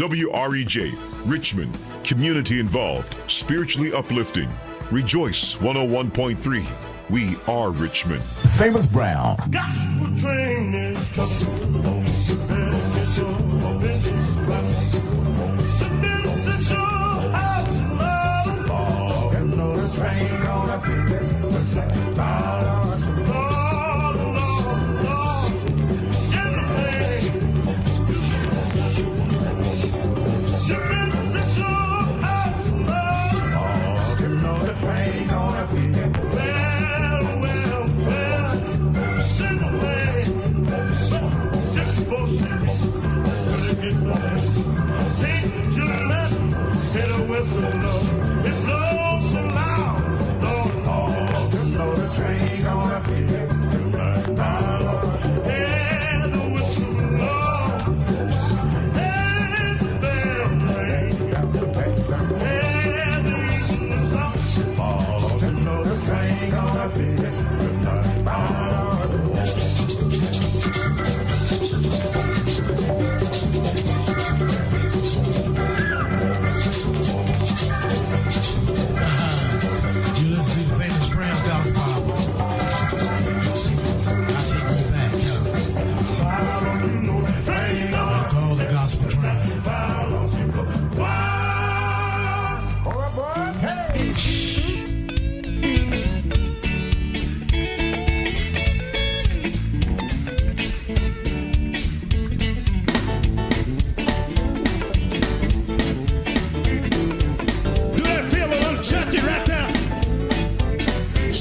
WREJ, Richmond, community involved, spiritually uplifting. Rejoice 101.3. We are Richmond. Famous Brown. Gospel train is coming.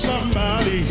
Somebody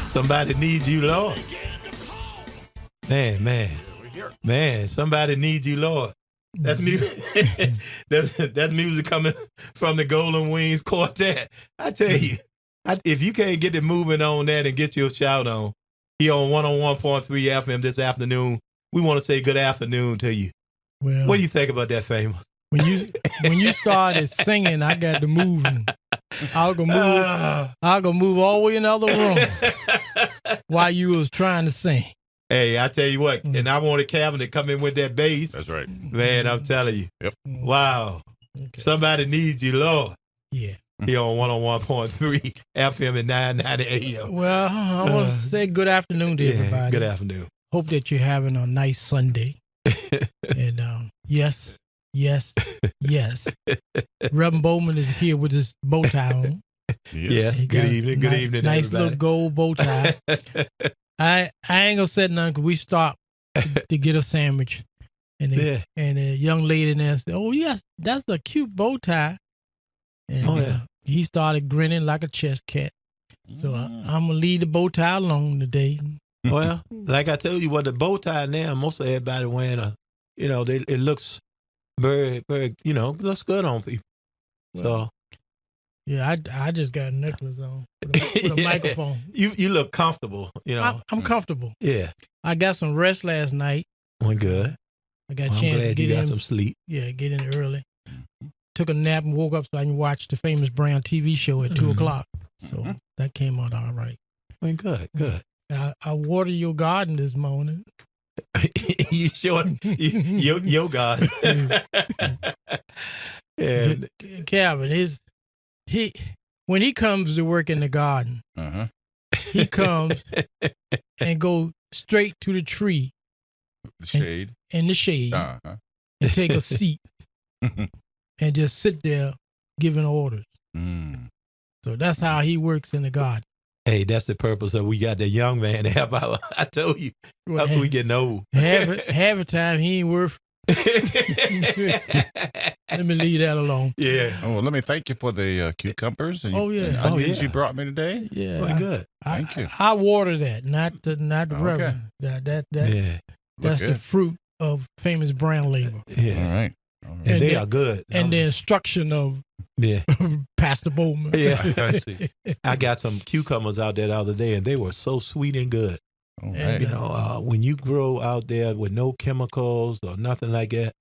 Somebody needs you, Lord. Man, somebody needs you, Lord. That's music. That's music coming from the Golden Wings Quartet. I tell you, if you can't get it moving on that and get your shout on, here on 101.3 FM this afternoon, we want to say good afternoon to you. Well, What do you think about that, Famous? when you started singing, I got to moving. I'll go move all the way in the other room while you was trying to sing. Hey, I tell you what, and I wanted Calvin to come in with that bass. That's right. Man, I'm telling you. Yep. Wow. Okay. Somebody needs you, Lord. Yeah. Here on 101.3 FM and 990 AM. Well, I want to say good afternoon to everybody. Good afternoon. Hope that you're having a nice Sunday. And yes. Reverend Bowman is here with his bow tie on. Yes. He Good got a evening. Good evening, nice everybody. little gold bow tie. I ain't gonna say nothing because we stopped to get a sandwich, and the young lady there said, "Oh yes, that's a cute bow tie." And he started grinning like a chess cat. So I'm gonna leave the bow tie alone today. Well, like I told you, the bow tie now, most of everybody wearing it looks very, very, looks good on people. So. Yeah, I just got a necklace on with a microphone. You look comfortable, I'm comfortable. Yeah. I got some rest last night. Went good. I got a I'm chance to glad get you got in. some sleep. Yeah, get in early. Took a nap and woke up so I can watch the Famous Brown TV show at 2 o'clock. So that came out all right. Went good. And I watered your garden this morning. You sure? Your God. Yeah. Calvin, when he comes to work in the garden, he comes and go straight to the tree, The shade. in the shade, Uh-huh. and take a seat and just sit there giving orders. Mm. So that's how he works in the garden. Hey, that's the purpose of we got the young man to help out. I told you, Well, we getting old. half the time he ain't worth. Let me leave that alone. Yeah. Oh, well, let me thank you for the cucumbers and, Oh, yeah. and Oh, onions yeah. you brought me today. Yeah, Very good. Thank you. I water that, not the Okay. reverend. That Yeah. that's good. the fruit of Famous Brown labor. Yeah. All right. And they then- are good. And the instruction of Yeah. Pastor Bowman. Yeah. I see. I got some cucumbers out there the other day, and they were so sweet and good. All And, right. When you grow out there with no chemicals or nothing like that,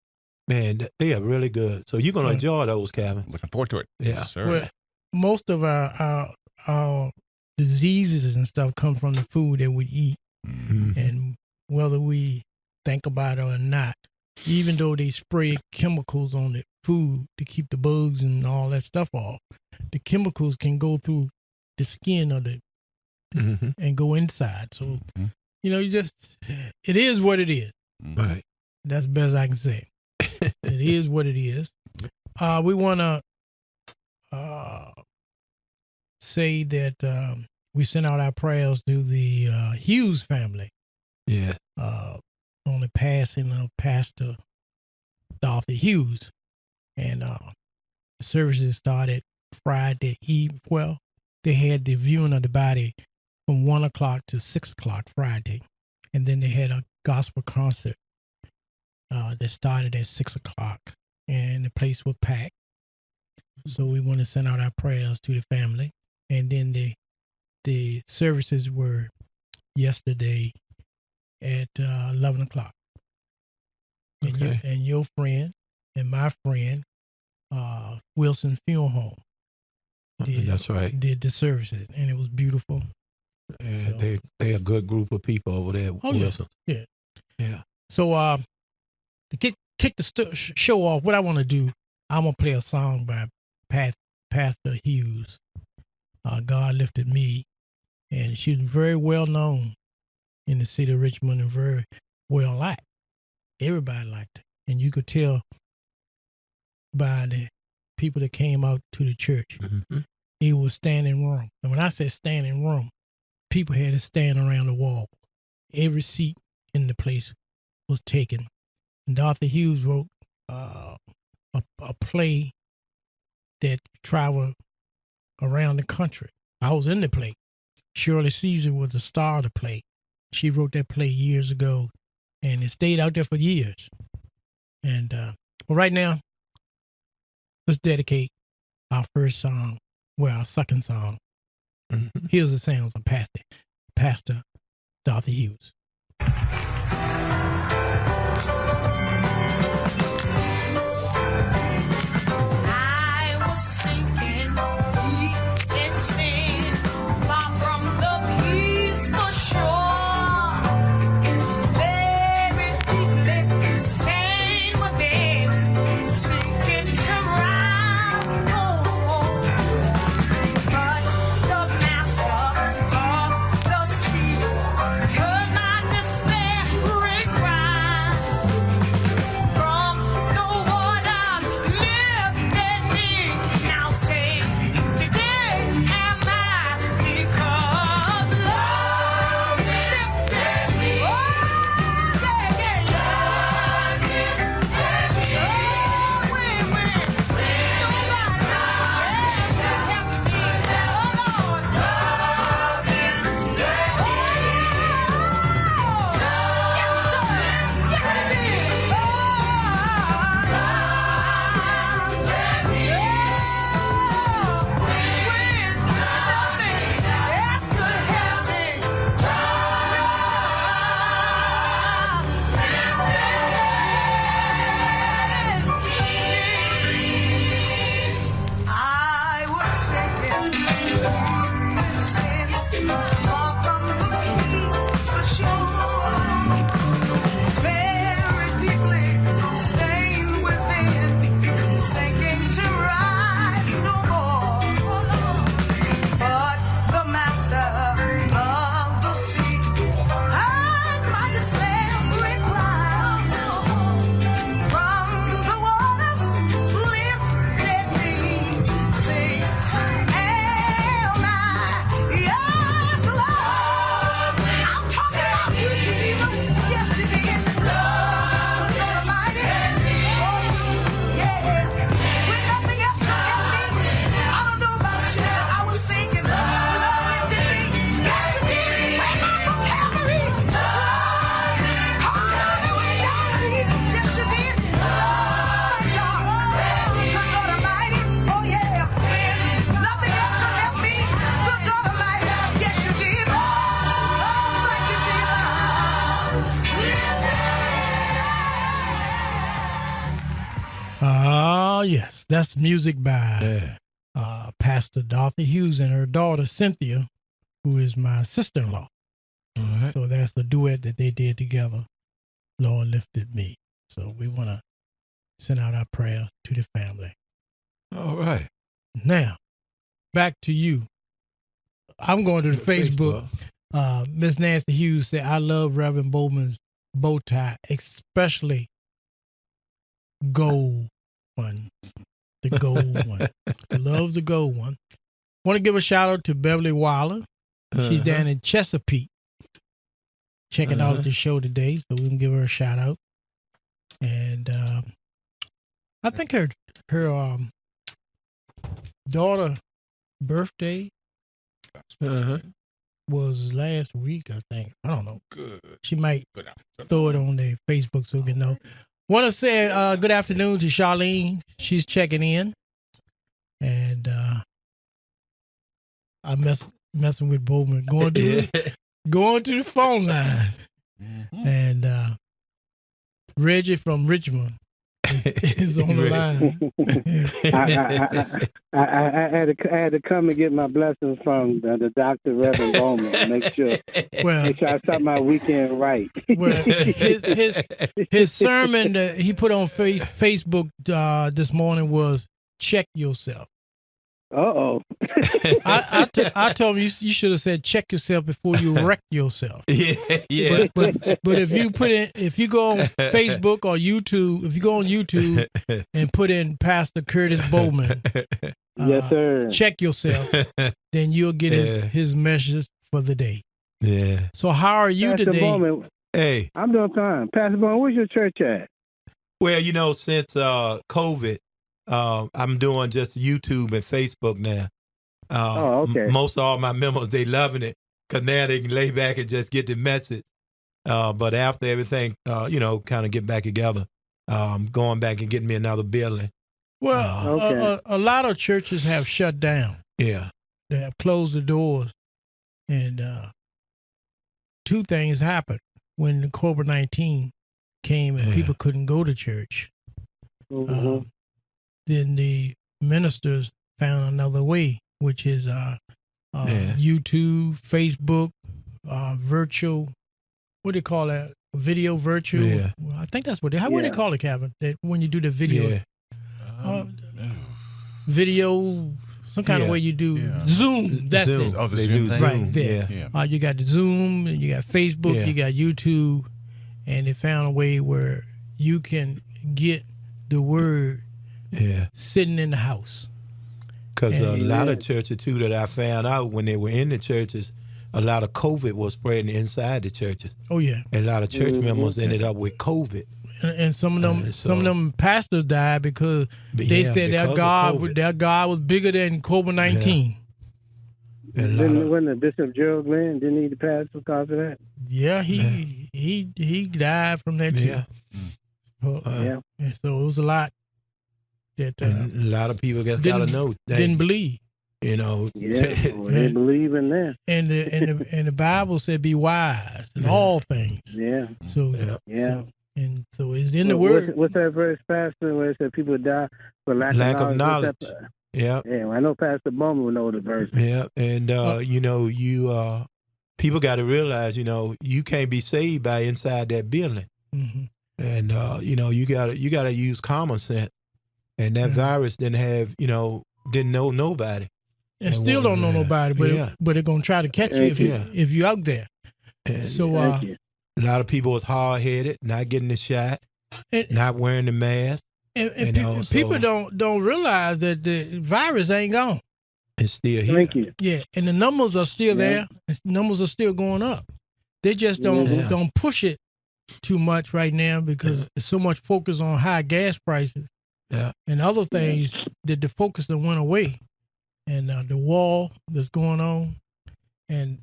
man, they are really good. So you're going to enjoy those, Calvin. Looking forward to it. Yeah. Yes, sir. Well, most of our diseases and stuff come from the food that we eat. Mhm. And whether we think about it or not, even though they spray chemicals on the food to keep the bugs and all that stuff off, the chemicals can go through the skin of the Mhm. and go inside. So, Mhm. it is what it is. Right. That's the best I can say. It is what it is. We want to say that we send out our prayers to the Hughes family Yeah. on the passing of Pastor Dorothy Hughes. And the services started Friday eve. Well, they had the viewing of the body from 1 o'clock to 6 o'clock Friday. And then they had a gospel concert that started at 6 o'clock. And the place was packed. So we want to send out our prayers to the family. And then the services were yesterday at 11 o'clock. And, Okay. your friend and my friend, Wilson Funeral Home, That's right. did the services, and it was beautiful. Yeah, So- they a good group of people over there. Oh, yeah. Wilson. Yeah. Yeah. So to kick the show off, what I want to do, I'm going to play a song by Pastor Hughes. God Lifted Me. And she was very well known in the city of Richmond and very well liked. Everybody liked her. And you could tell by the people that came out to the church. Mhm. It was standing room. And when I say standing room, people had to stand around the wall. Every seat in the place was taken. And Dorothy Hughes wrote a play that traveled around the country. I was in the play. Shirley Caesar was the star of the play. She wrote that play years ago, and it stayed out there for years. And well, right now, let's dedicate our first song, well, our second song. Mhm. Here's the sounds of Pastor Dorothy Hughes. I was sinking deep in sin, far from the peaceful shore. Very deeply stained within, sinking to rise no more. But the master of the sea heard my despairing cry. From the waters lifted me, now say, today am I, because love lifted me. Oh, yeah, yeah, love lifted me. Oh, when nobody else could help me. Oh, Lord, love lifted me. Oh, yes, sir. Yes, it did. Oh, I was sinking, far from the peace for sure. Very deeply stained within, sinking to rise no more. But the master of the sea heard my despairing cry. From the waters lifted me, safe am I. Yes, Lord, I'm talking about you, Jesus. Yes, you did. Lord, was Almighty. Oh, yeah. When nothing else could help me, I don't know about you, but I was sinking. Lord lifted me. Yes, you did. Way back on Calvary. Lord, called all the way down, Jesus. Yes, you did. Lord, God. Good God Almighty. Oh, yeah. When nothing else could help me, good God Almighty. Yes, you did. Oh, thank you, Jesus. Ah, yes, that's music by Yeah. Pastor Dorothy Hughes and her daughter Cynthia, who is my sister-in-law. All right. So that's the duet that they did together. Lord lifted me. So we want to send out our prayers to the family. All right. Now, back to you. I'm going to the Facebook. Miss Nancy Hughes said, I love Reverend Bowman's bow tie, especially gold one. The gold one. She loves the gold one. Want to give a shout out to Beverly Waller. She's Uh-huh. down in Chesapeake checking out the show today, so we can give her a shout out. And I think her daughter birthday Uh-huh. was last week, I think. I don't know. Good. She might Good afternoon. throw it on their Facebook so we can know. Want to say good afternoon to Charlene. She's checking in. And I messing with Bowman. Going to the phone line. Mhm. And Reggie from Richmond is on the line. I had to come and get my blessings from the Dr. Reverend Bowman. Make sure Well, I start my weekend right. well, his sermon that he put on Facebook this morning was "Check yourself." Uh-oh. I told him you should have said check yourself before you wreck yourself. Yeah. But if you go on Facebook or YouTube, if you go on YouTube and put in Pastor Curtis Bowman, Yes, sir. check yourself, then you'll get his message for the day. Yeah. So how are you Pastor today? Bowman, Hey, I'm doing fine. Pastor Bowman, where's your church at? well, since COVID, I'm doing just YouTube and Facebook now. Oh, okay. Most of all my members, they loving it. because now they can lay back and just get the message. But after everything, kind of get back together, going back and getting me another building. Well, Okay. a lot of churches have shut down. Yeah. They have closed the doors, and two things happened when the COVID-19 came and Yeah. people couldn't go to church. Mhm. Then the ministers found another way, which is YouTube, Facebook, virtual. What do you call that? Video virtual. Yeah. Well, I think that's what what do they Yeah. call it, Kevin? That when you do the video, Yeah. video, some kind of Yeah. way you do Yeah. Zoom. That's Zoom. it. Oh, the They Zoom do thing? Right there. Yeah. You got the Zoom, and you got Facebook, Yeah. you got YouTube, and they found a way where you can get the word Yeah. sitting in the house. Because a And- lot of churches, too, that I found out when they were in the churches, a lot of COVID was spreading inside the churches. Oh yeah, And a lot of church members ended up with COVID. and some of them, so- some of them pastors died because they Yeah, said because of COVID. their God was bigger than COVID-19. And a lot of, When the Bishop Gerald Glenn didn't need to pass because of that. Yeah, he died from that too. yeah. Yeah. And so it was a lot that And a lot of people got to didn't- know that, didn't believe. Yeah. Well, they believe in that. And the Bible said, "Be wise in all things." Yeah. So Yeah. so it's in the What's- word. What's that verse, Pastor, where it said people die for lack of of knowledge. What's that? Yeah. Yeah, I know Pastor Bowman would know the verse. Yeah. And, people got to realize, you can't be saved by inside that building. Mhm. And, you got to use common sense. And that virus didn't know nobody. And And still one- don't know nobody, but yeah. but they're gonna try to catch you if Yeah. you out there. And So Thank you. a lot of people was hard-headed, not getting the shot, and, not wearing the mask. and you know, people so- don't realize that the virus ain't gone. It's still here. Thank you. Yeah, and the numbers are still Yeah. there. And numbers are still going up. They just don't Yeah. don't push it too much right now because there's so much focus on high gas prices. Yeah. And other things that the focus that went away, and the war that's going on, and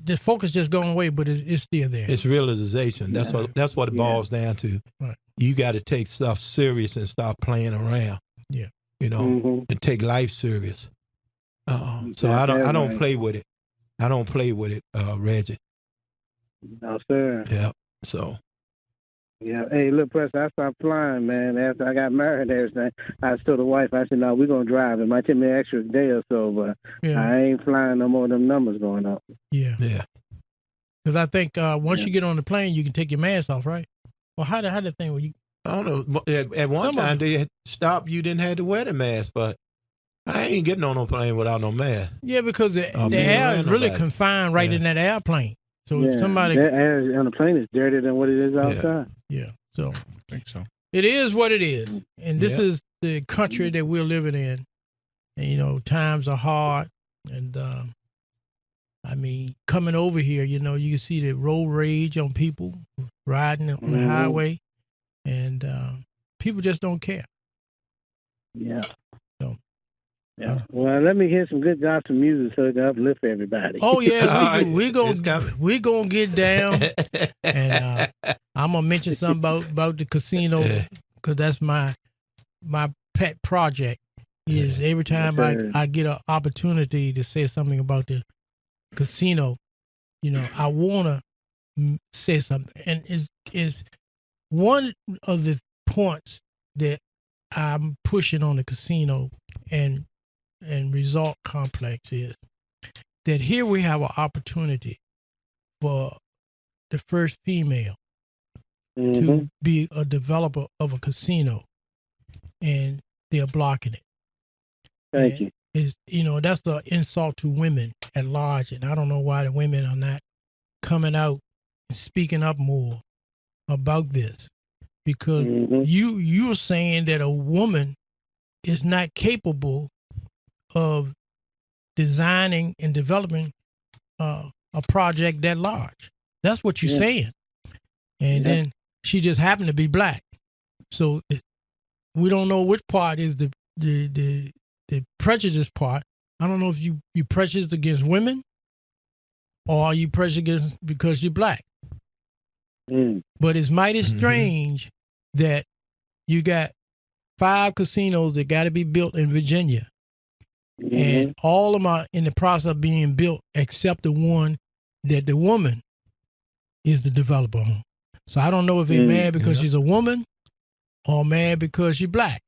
the focus just going away, but it's still there. It's realization. That's what it boils down to. Right. You got to take stuff serious and stop playing around. Yeah. Mhm. And take life serious. So I don't Right. play with it. I don't play with it, Reggie. No, sir. Yeah. So Yeah. Hey, look, Preston, I stopped flying, man. After I got married and everything, I told the wife, I said, no, we're going to drive. It might take me an extra day or so, but Yeah. I ain't flying no more of them numbers going up. Yeah. yeah. Because I think once Yeah. you get on the plane, you can take your mask off, right? Well, how the thing? Well, you I don't know. At one Some of time they had stopped. You didn't have to wear the mask, but I ain't getting on no plane without no mask. yeah, because the Oh, the man, air ain't is really nobody. confined right Yeah. in that airplane. So Yeah. if somebody, That air on the plane is dirtier than what it is outside. yeah. So I think so. it is what it is, and this Yeah. is the country that we're living in. And times are hard, and I mean, coming over here, you can see the road rage on people riding on the Mhm. highway, and people just don't care. Yeah. So, Yeah. Well, let me hear some good gospel music so it can uplift everybody. Oh All yeah, right. we It's coming. gonna get down, and I'm gonna mention something about the casino Yeah. because that's my pet project. Is every time Okay. I get an opportunity to say something about the casino, I wanna say something, and is one of the points that I'm pushing on the casino and resort complex is that here we have an opportunity for the first female Mhm. to be a developer of a casino, and they're blocking it. Thank you. Is that's the insult to women at large, and I don't know why the women are not coming out and speaking up more about this, because Mhm. you're saying that a woman is not capable of designing and developing a project that large. That's what you're Yeah. saying. And Yeah. then she just happened to be black. So we don't know which part is the prejudice part. I don't know if you prejudiced against women or are you prejudiced because you're black? But it's mighty strange that you got 5 casinos that got to be built in Virginia, and all of them are in the process of being built except the one that the woman is the developer on. So I don't know if they're mad because she's a woman or mad because she's black,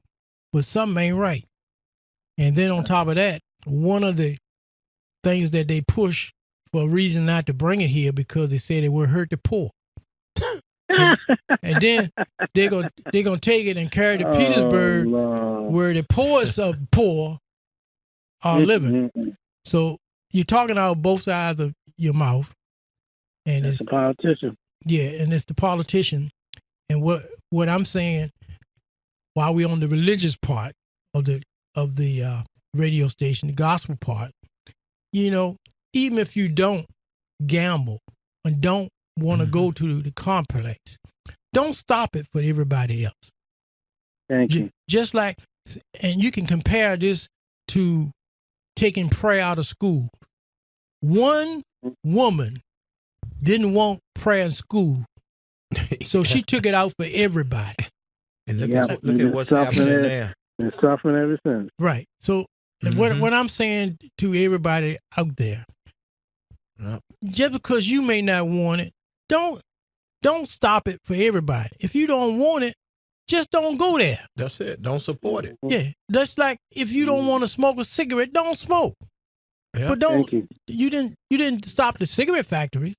but something ain't right. And then on top of that, one of the things that they push for a reason not to bring it here because they say it will hurt the poor. and then they're gonna take it and carry it to Petersburg, where the poorest of poor are living. So you're talking out both sides of your mouth, and it's a politician. Yeah, and it's the politician. And what I'm saying, while we're on the religious part of the radio station, the gospel part, you know, even if you don't gamble and don't want to go to the complex, don't stop it for everybody else. Thank you. Just like, and you can compare this to taking prayer out of school. One woman didn't want prayer in school, so she took it out for everybody. And look at what's happening now. Been suffering ever since. Right. So what I'm saying to everybody out there, just because you may not want it, don't stop it for everybody. If you don't want it, just don't go there. That's it. Don't support it. Yeah. That's like if you don't want to smoke a cigarette, don't smoke. Yeah. But you didn't stop the cigarette factories.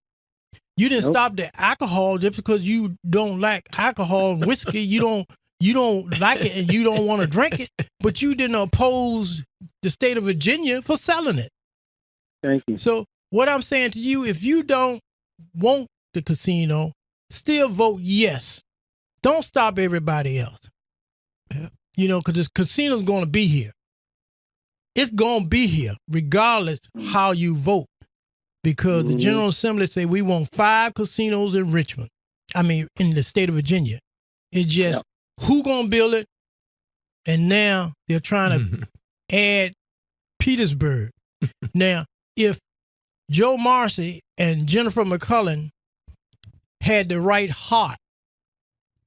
You didn't stop the alcohol just because you don't like alcohol and whiskey. You don't like it and you don't want to drink it, but you didn't oppose the state of Virginia for selling it. Thank you. So what I'm saying to you, if you don't want the casino, still vote yes. Don't stop everybody else. Yeah. You know, because this casino's going to be here. It's going to be here regardless how you vote. Because the General Assembly say we want 5 casinos in Richmond. I mean, in the state of Virginia. It's just who going to build it? And now they're trying to add Petersburg. Now, if Joe Marcy and Jennifer McCullen had the right heart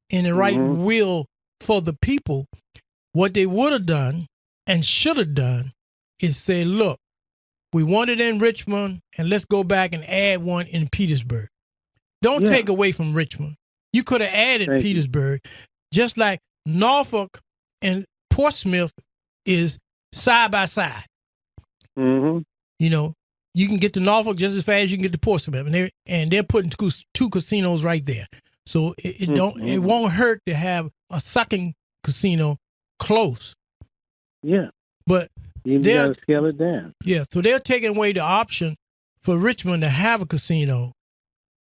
and the right will for the people, what they would have done and should have done is say, look, we want it in Richmond, and let's go back and add one in Petersburg. Don't take away from Richmond. You could have added Petersburg, just like Norfolk and Portsmouth is side by side. You know, you can get to Norfolk just as fast as you can get to Portsmouth, and they're putting 2 casinos right there. So it won't hurt to have a second casino close. Yeah, but you got to scale it down. Yeah, so they're taking away the option for Richmond to have a casino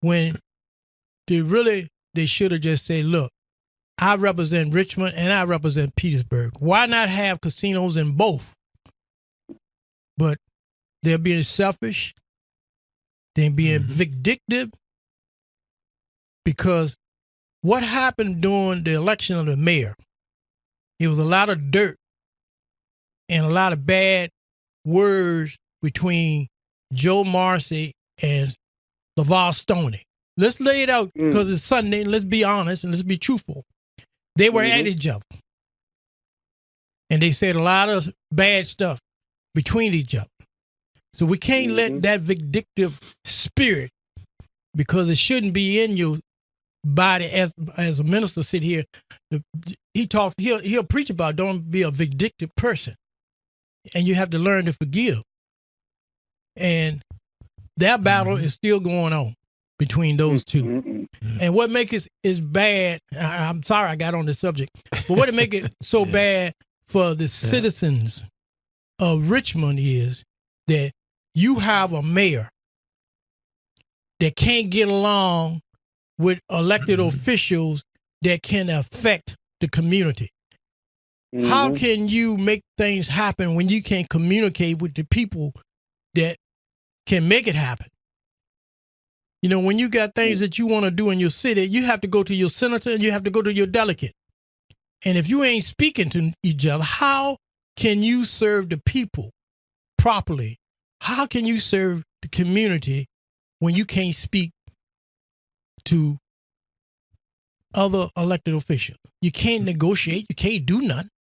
when they should have just said, look, I represent Richmond and I represent Petersburg. Why not have casinos in both? But they're being selfish. They're being vindictive. Because what happened during the election of the mayor, it was a lot of dirt and a lot of bad words between Joe Marcy and LaVar Stoney. Let's lay it out because it's Sunday. Let's be honest and let's be truthful. They were at each other. And they said a lot of bad stuff between each other. So we can't let that vindictive spirit, because it shouldn't be in your body as a minister sit here. He'll preach about don't be a vindictive person. And you have to learn to forgive. And that battle is still going on between those two. And what makes it is bad, I'm sorry I got on this subject, but what make it so bad for the citizens of Richmond is that you have a mayor that can't get along with elected officials that can affect the community. How can you make things happen when you can't communicate with the people that can make it happen? You know, when you got things that you want to do in your city, you have to go to your senator and you have to go to your delegate. And if you ain't speaking to each other, how can you serve the people properly? How can you serve the community when you can't speak to other elected officials. You can't negotiate. You can't do nothing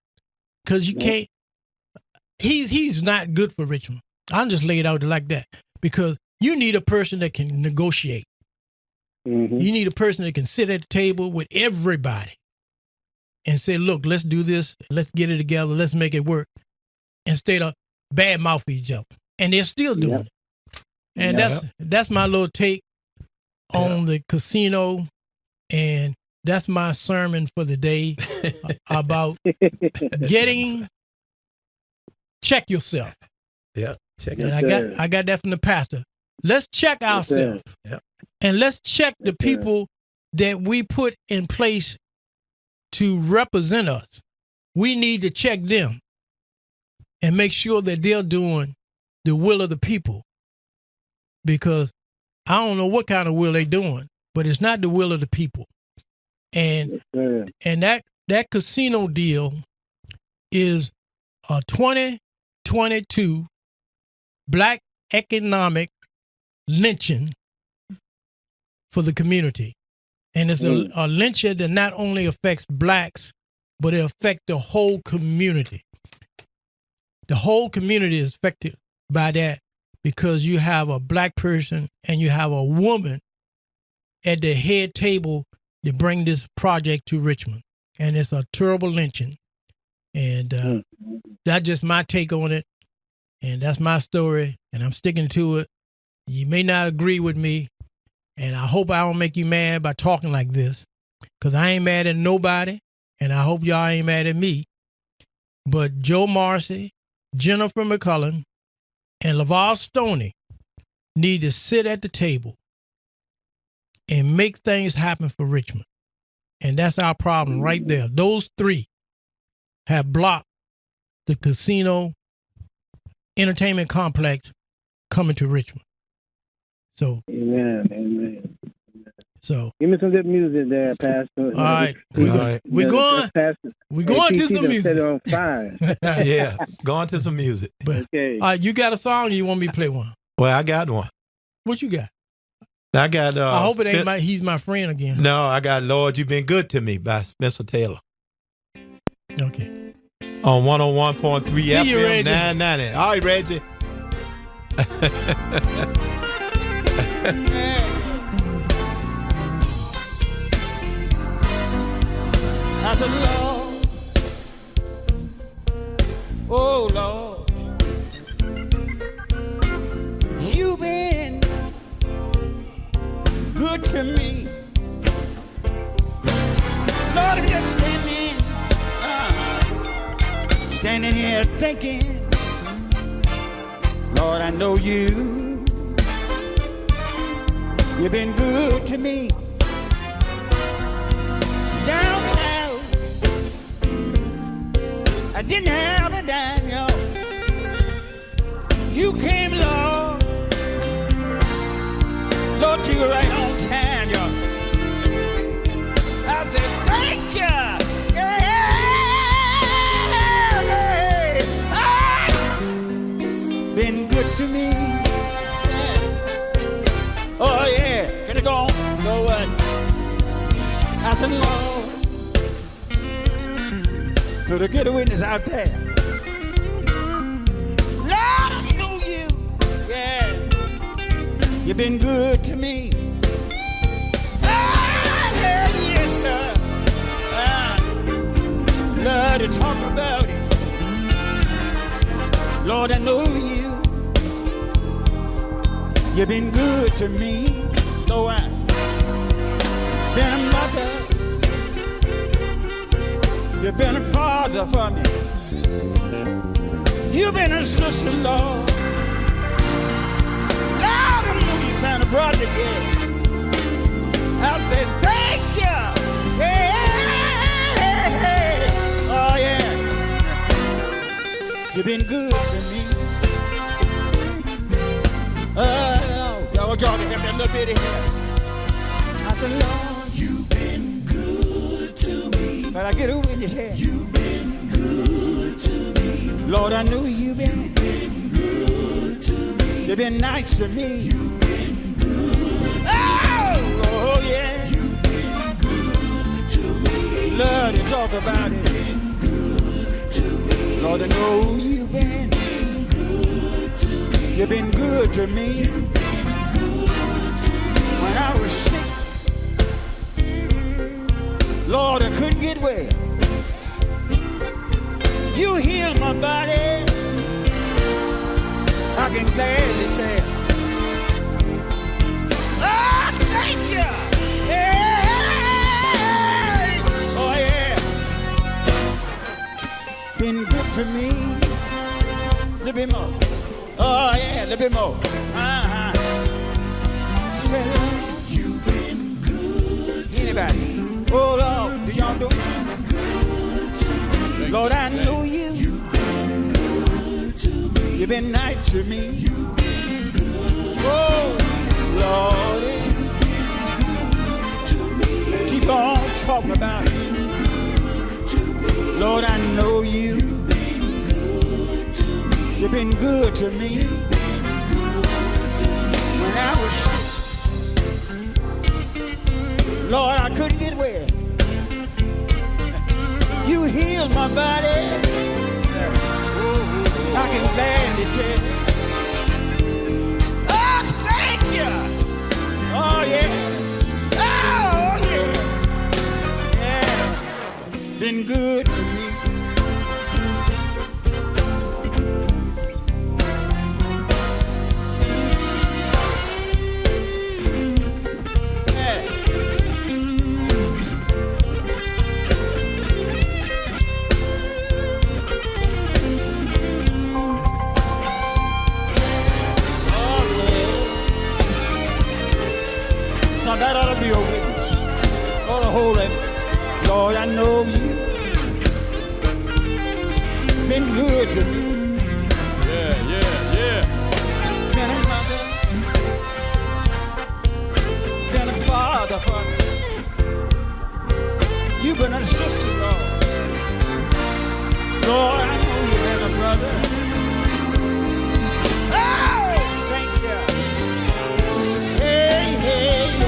because you can't. He's not good for Richmond. I'll just lay it out like that because you need a person that can negotiate. Mm-hmm. You need a person that can sit at the table with everybody and say, look, let's do this. Let's get it together. Let's make it work instead of bad mouth each other. And they're still doing it. And that's my little take on the casino. And that's my sermon for the day about check yourself. Yeah. Check And yourself. I got that from the pastor. Let's check ourselves. Yep. And let's check the people that we put in place to represent us. We need to check them and make sure that they're doing the will of the people. Because I don't know what kind of will they're doing, but it's not the will of the people. And that casino deal is a 2022 black economic lynching for the community. And it's a lynching that not only affects blacks, but it affects the whole community. The whole community is affected by that because you have a black person and you have a woman at the head table to bring this project to Richmond. And it's a terrible lynching. And that's just my take on it. And that's my story. And I'm sticking to it. You may not agree with me. And I hope I don't make you mad by talking like this. Because I ain't mad at nobody. And I hope y'all ain't mad at me. But Joe Marcy, Jennifer McCullen, and LaVar Stoney need to sit at the table and make things happen for Richmond. And that's our problem right there. Those three have blocked the casino entertainment complex coming to Richmond. So, Amen. So give me some good music there, Pastor. All right. We're going to some music. Set it on fire. Yeah, going to some music. But, Okay. all right, you got a song or you want me to play one? Well, I got one. What you got? I got. I hope it ain't He's My Friend again. No, I got Lord, You've Been Good to Me by Spencer Taylor. Okay. On 101.3 See you, FM Reggie. 990. All right, Reggie. I said, Lord, oh Lord, you've been good to me. Lord, I'm just standing here thinking, Lord, I know you've been good to me. Down and out, I didn't have a dime, y'all. You came along, Lord, you were right on time, y'all. I said, thank you. Been good to me. Yeah. Oh yeah, can I go on? Go on. I said, Lord, could I get a witness out there? Lord, I know you. Yeah, you've been good to me. Ah, yeah, yes, sir. Lord, to talk about it. Lord, I know you've been good to me. So I've been a mother, you've been a father for me. You've been a sister, Lord. Lord, I know you've been a brother, yeah. I say thank you. Hey, hey, hey. Oh, yeah. You've been good to me. Y'all want y'all to have that little bit of here. I said, Lord, you've been good to me. But I get a witness here. You've been good to me. Lord, I know you've been good to me. You've been nice to me. You've been good Oh, yeah. You've been good to me. Love to talk about it. Lord, I know you've been good to me. You've been good to me. When I was sick, Lord, I couldn't get well. You healed my body. I can gladly tell. Oh, thank you. Hey. Oh, yeah. Been good to me. A little bit more. Oh, yeah, a little bit more. Uh-huh. Say, you've been good. Anybody? Oh, Lord, do y'all know you? Lord, I know you. You've been nice to me. Oh, Lord, keep on talking about it. Lord, I know you. You've been good to me. When I was sick, Lord, I couldn't get well. You healed my body. I can gladly tell you. Oh, thank you. Oh, yeah. Oh, yeah. Yeah. Been good to me. So that ought to be a witness. Ought to hold it. Lord, I know you. Been good to me. Yeah, yeah, yeah. Been a mother. Been a father for me. You've been a sister, Lord. Lord, I know you've been a brother. Oh, thank you. Hey, hey, hey.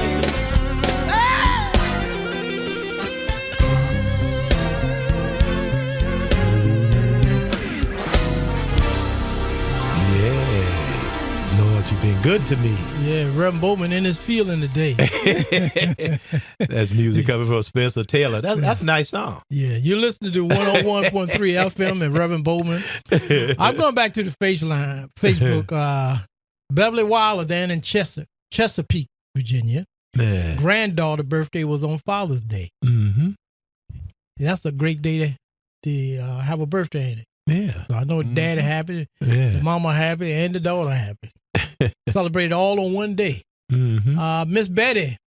Yeah. Lord, you've been good to me. Yeah, Reverend Bowman in his feeling today. That's music coming from Spencer Taylor. That's a nice song. Yeah, you're listening to 101.3 FM and Reverend Bowman. I'm going back to the Facebook. Beverly Wilder down in Chesapeake, Virginia. Man. Granddaughter birthday was on Father's Day. Mm-hmm. That's a great day to have a birthday, ain't it? Yeah. So I know daddy happy, Yeah. the mama happy, and the daughter happy. Celebrated all on one day. Mm-hmm. Miss Betty.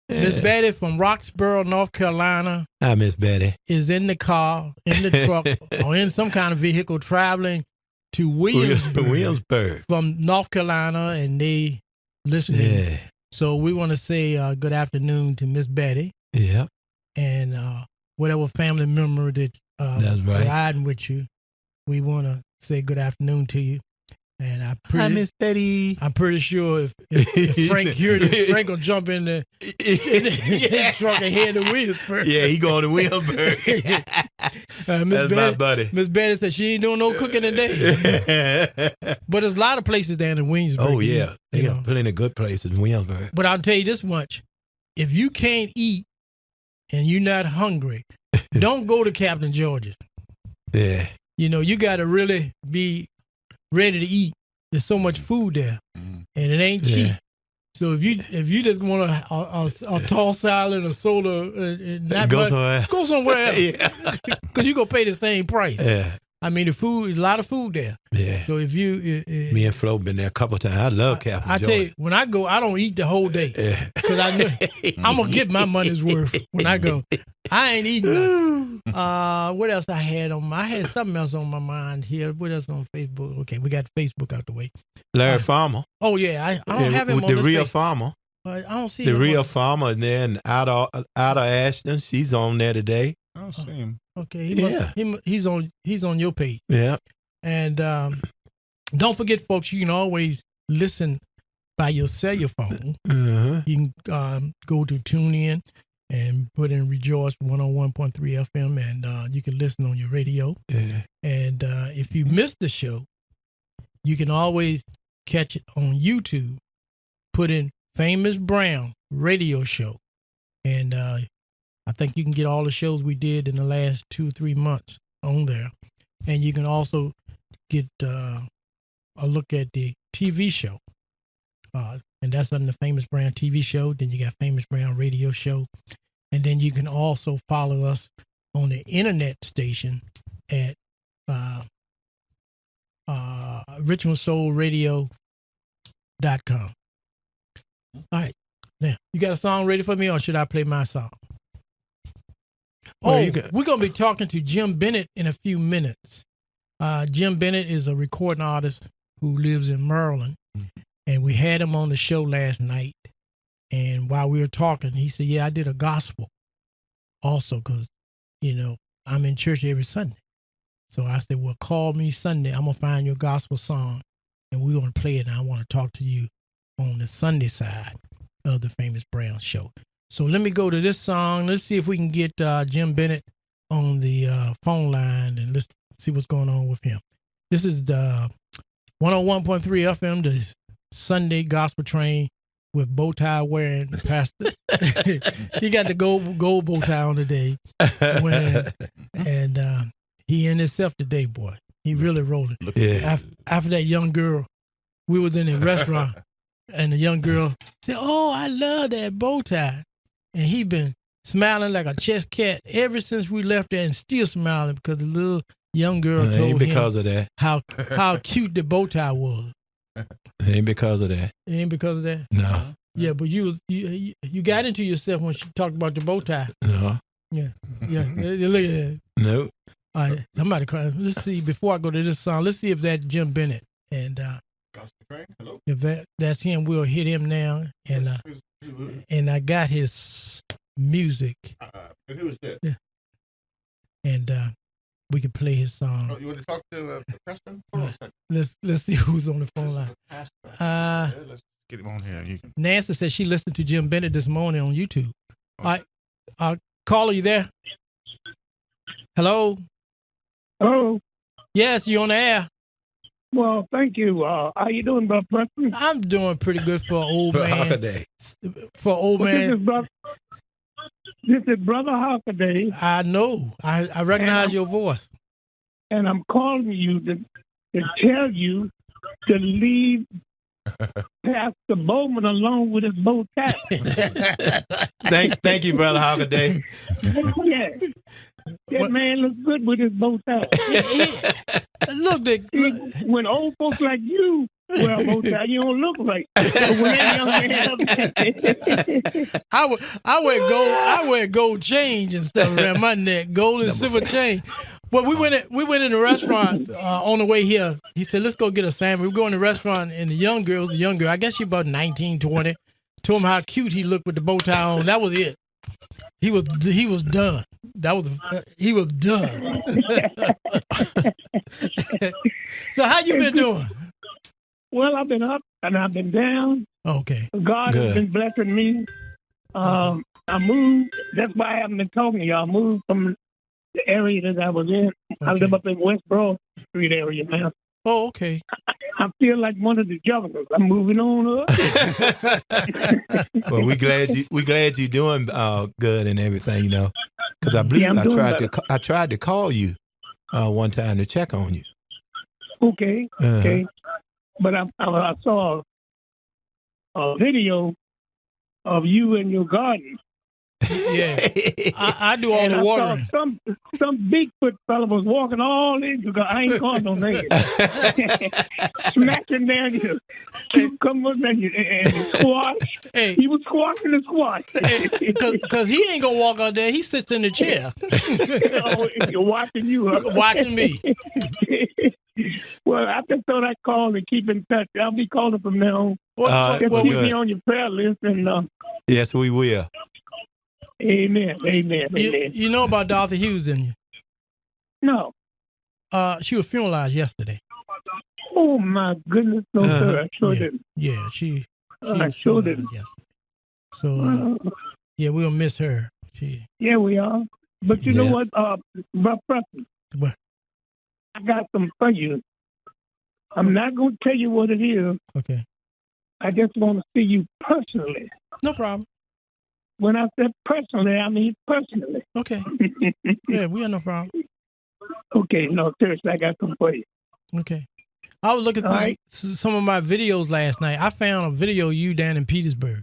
Yeah. Miss Betty from Roxborough, North Carolina, Hi, Miss Betty. is in the car, in the truck, or in some kind of vehicle traveling to Williamsburg from North Carolina, and they listening. Yeah. So we want to say good afternoon to Miss Betty Yep. and whatever family member that's That's right. riding with you. We want to say good afternoon to you. And Hi, Miss Betty. I'm pretty sure if Frank heard it, Frank will jump in the truck and head to Williamsburg. Yeah, he going to Williamsburg. That's my buddy. Miss Betty said she ain't doing no cooking today. But there's a lot of places down in Williamsburg. Oh, yeah. They you got know. plenty of good places in Williamsburg. But I'll tell you this much. If you can't eat and you're not hungry, don't go to Captain George's. Yeah. You know, you got to really be ready to eat. There's so much food there, and it ain't cheap. Yeah. So if you just want a tossed salad, a soda, go somewhere else. Yeah. Because you're going to pay the same price. Yeah. I mean, a lot of food there. Yeah. So if you... Me and Flo been there a couple of times. I love Captain I George. tell you, when I go, I don't eat the whole day. Yeah. Because I know I'm going to get my money's worth when I go. I ain't eating nothing. What else I had on I had something else on my mind here. What else on Facebook? Okay, we got Facebook out the way. Larry Farmer. Oh, yeah. I don't have him with on the this real page. farmer. I don't see The him real on- farmer, and then Ada Ashton, she's on there today. I don't see him. Okay, he's on your page. Yeah. And don't forget, folks, you can always listen by your cellular phone. Uh-huh. You can go to TuneIn and put in Rejoice 101.3 FM, and you can listen on your radio. Yeah. And if you missed the show, you can always catch it on YouTube. Put in Famous Brown Radio Show. And I think you can get all the shows we did in the last 2 or 3 months on there. And you can also get a look at the TV show. And that's on the Famous Brown TV show. Then you got Famous Brown Radio Show. And then you can also follow us on the internet station at RichmondSoulRadio.com. All right. Now, you got a song ready for me, or should I play my song? Well, We're going to be talking to Jim Bennett in a few minutes. Jim Bennett is a recording artist who lives in Maryland. And we had him on the show last night. And while we were talking, he said, yeah, I did a gospel also because, I'm in church every Sunday. So I said, well, call me Sunday. I'm going to find your gospel song, and we're going to play it. And I want to talk to you on the Sunday side of the Famous Brown Show. So let me go to this song. Let's see if we can get Jim Bennett on the phone line, and let's see what's going on with him. This is the 101.3 FM, the Sunday Gospel Train with bow tie wearing pastor. He got the gold bow tie on today. And he in himself today, boy. He really rolling. Yeah. After that young girl, we was in a restaurant, and the young girl said, oh, I love that bow tie. And he been smiling like a chess cat ever since we left there, and still smiling because the little young girl told ain't because him of that. how cute the bow tie was. Ain't because of that. It ain't because of that? No. Yeah, but you got into yourself when she talked about the bow tie. No. Yeah. Look at that. Nope. All right, somebody call. Let's see, before I go to this song, let's see if that's Jim Bennett. And if that's him, we'll hit him now. And I got his music. Who is that? Yeah. And we can play his song. Oh, you want to talk to Preston? Let's see who's on the phone line. Let's get him on here. You can. Nancy said she listened to Jim Bennett this morning on YouTube. All right, caller, you there? Hello? Oh, Yes, you on the air. well, thank you. How you doing, Brother Preston? I'm doing pretty good for an old man. Holiday. For an old man. This is Brother Hockaday, I know. I recognize your voice. and I'm calling you to tell you to leave Pastor Bowman alone with his bow tie. Thank you, Brother Hockaday. Yeah. That man looks good with his bow tie. Look, When old folks like you wear a bow tie, you don't look right. But when that young man I wear gold chains and stuff around my neck, gold and silver chain. Well, we went in the restaurant on the way here. He said, let's go get a sandwich. We go in the restaurant, and the young girl, I guess she about 19, 20, told him how cute he looked with the bow tie on. That was it. He was done. He was done. So how you been doing? Well, I've been up and I've been down. Okay. God Good. has been blessing me. I moved. That's why I haven't been talking to y'all. I moved from the area that I was in. I Okay. live up in West Broad Street area now. Oh, okay. I feel like one of the governors. I'm moving on up. Well, we glad you doing good and everything, because I believe Yeah, I'm doing I tried to call you one time to check on you. Okay. Uh-huh. Okay. But I saw a video of you in your garden. Yeah. I do all And the I watering. saw some Bigfoot fella was walking all in your garden. I ain't calling no names. Smacking down your cucumbers and your squash. Hey, He was squashing the squash. because he ain't gonna walk out there. He sits in the chair Oh, you're watching you. Huh? watching me. Well, I just thought I'd call and keep in touch. I'll be calling from now on. Just well, keep good. me on your prayer list. And Yes, we will. amen. Amen. You, Amen. you know about Dorothy Hughes, didn't you? No. She was funeralized yesterday. Oh, my goodness. No, sir. I sure didn't. Yeah, she was sure funeralized did. yesterday. So yeah, we'll miss her. Yeah, we are. But you know Yeah. what, Buck Preston? What? I got some for you. I'm not going to tell you what it is. Okay. I just want to see you personally. No problem. When I said personally, I mean personally. Okay. Yeah, we have no problem. Okay, no, seriously, I got some for you. Okay. I was looking through All right. some of my videos last night. I found a video of you down in Petersburg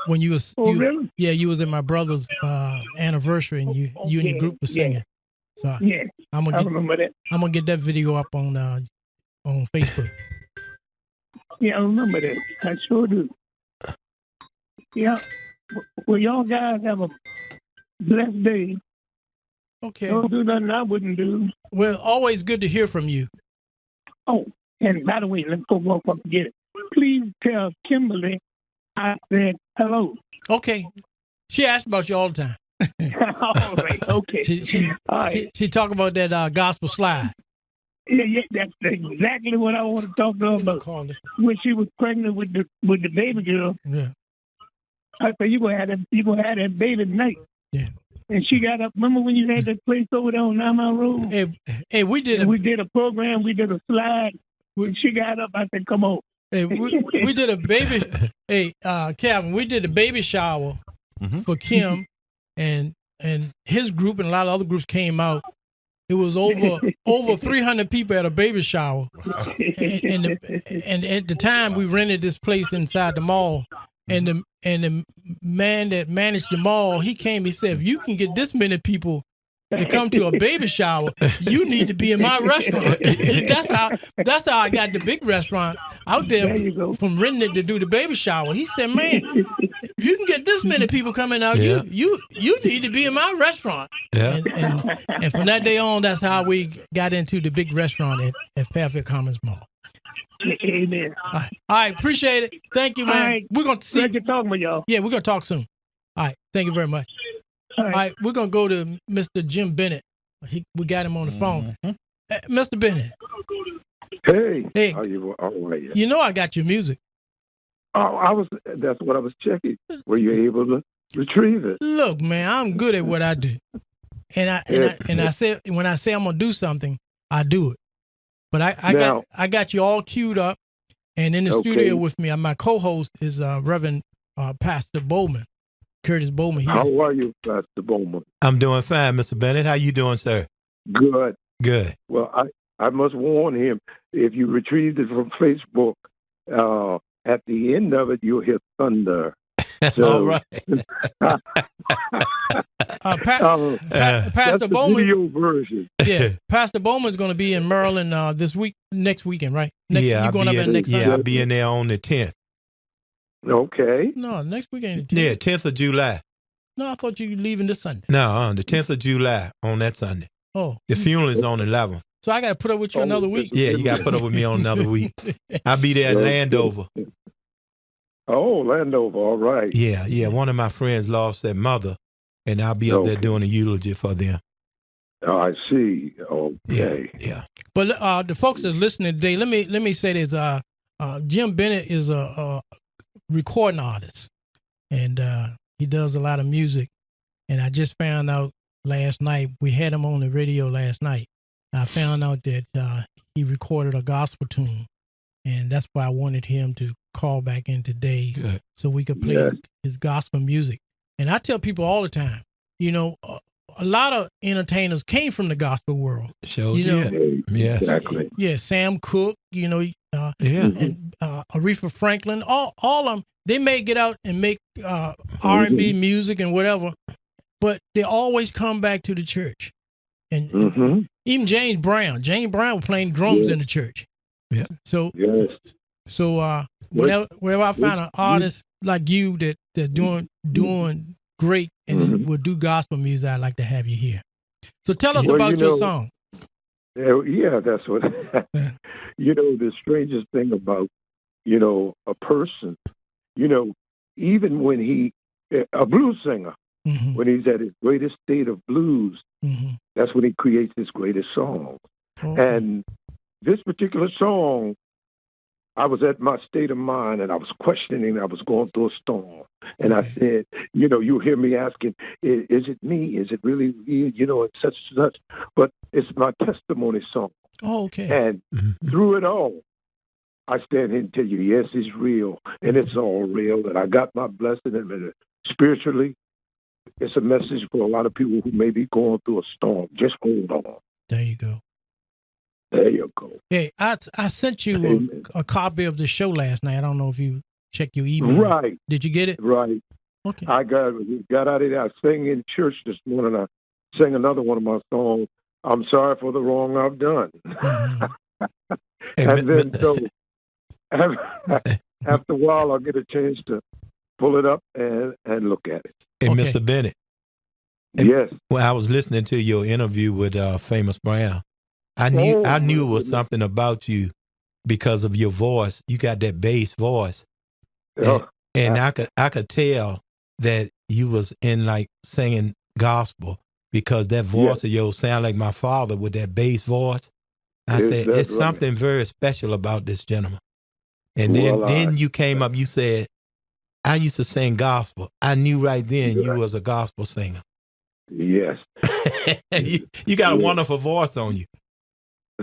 when you was. Oh, you, really? Yeah, you was at my brother's anniversary, and you and your group was Yeah. singing. So Yeah, I'm I gonna remember that. get that video up on Facebook. Yeah, I remember that. I sure do. Yeah. Well, y'all guys have a blessed day. Okay. Don't do nothing I wouldn't do. Well, always good to hear from you. Oh, and by the way, let's go before I forget it. Please tell Kimberly I said hello. Okay. She asked about you all the time. All right, okay. She All right. she talk about that gospel slide. Yeah, that's exactly what I want to talk to her about. Call this. When she was pregnant with the baby girl, Yeah. I said you gonna have that baby tonight. Yeah. And she got up. Remember when you had that place over there on 9 Mile Road? Hey, we did And we did a program. We did a slide. When she got up, I said, "Come on." Hey, we did a baby. Hey, Calvin, we did a baby shower for Kim, and his group and a lot of other groups came out. It was over 300 people at a baby shower, and at the time we rented this place inside the mall, and the man that managed the mall, he came. He said, "If you can get this many people to come to a baby shower, you need to be in my restaurant." that's how I got the big restaurant out there from renting it to do the baby shower. He said, "Man, if you can get this many people coming out, Yeah. you need to be in my restaurant." Yeah. And from that day on, that's how we got into the big restaurant at Fairfield Commons Mall. Amen. All right, appreciate it. Thank you, man. All right. We're going to see. Glad you're talking with y'all. Yeah, we're going to talk soon. All right, thank you very much. All All right, we're going to go to Mr. Jim Bennett. We got him on the phone. Mr. Bennett, Hey, how you? All right. you know I got your music. Oh, that's what I was checking. Were you able to retrieve it? Look, man, I'm good at what I do. And I say when I say I'm gonna do something, I do it. But I got you all queued up, and in the studio with me, my co-host is Reverend Pastor Bowman, Curtis Bowman. How are you, Pastor Bowman? I'm doing fine, Mr. Bennett. How you doing, sir? Good. Good. Well, I must warn him, if you retrieved it from Facebook, at the end of it, you'll hear thunder. So, All right. Pastor that's the Bowman. video version. Yeah, Pastor Bowman's going to be in Maryland next weekend, right? Yeah, you going up there next Sunday? I'll be in there on the 10th. Okay. No, next weekend. Yeah, 10th of July. No, I thought you were leaving this Sunday. No, the 10th of July on that Sunday. Oh. The funeral is on the 11th. So I got to put up with you another week. Yeah, you got to put up with me on another week. I'll be there at Landover. Oh, Landover, all right. Yeah. One of my friends lost their mother, and I'll be up there doing a eulogy for them. Oh, I see. Okay. Yeah. But the folks that's listening today, let me say this: Jim Bennett is a recording artist, and he does a lot of music. And I just found out last night, we had him on the radio last night. I found out that he recorded a gospel tune, and that's why I wanted him to call back in today so we could play his gospel music. And I tell people all the time, a lot of entertainers came from the gospel world. Sure, yeah, exactly. Yeah, Sam Cooke, and Aretha Franklin, all of them, they may get out and make R&B music and whatever, but they always come back to the church. And even James Brown was playing drums in the church. Yeah. So whenever I find an artist like you that's doing great and will do gospel music, I'd like to have you here. So tell us about your song. Yeah, that's what. The strangest thing about, a person, even when a blues singer, when he's at his greatest state of blues, that's when he creates his greatest songs. And this particular song, I was at my state of mind, and I was questioning. I was going through a storm, and I said, you hear me asking, is it me? Is it really me? And such and such. But it's my testimony song. Oh, okay. And through it all, I stand here and tell you, yes, it's real, and it's all real. And I got my blessing, and spiritually, it's a message for a lot of people who may be going through a storm. Just hold on. There you go. There you go. Hey, I sent you a copy of the show last night. I don't know if you checked your email. Right. Did you get it? Right. Okay. I got out of there. I sang in church this morning. I sang another one of my songs. I'm sorry for the wrong I've done. And then so after a while, I'll get a chance to pull it up and look at it. Hey, Mr. Bennett. Yes. Well, I was listening to your interview with Famous Brown. I knew it was something about you because of your voice. You got that bass voice, and I could tell that you was in like singing gospel because that voice of yours sound like my father with that bass voice. I said it's something very special about this gentleman. And then you came up. You said I used to sing gospel. I knew right then you was a gospel singer. Yes. you got a wonderful voice on you.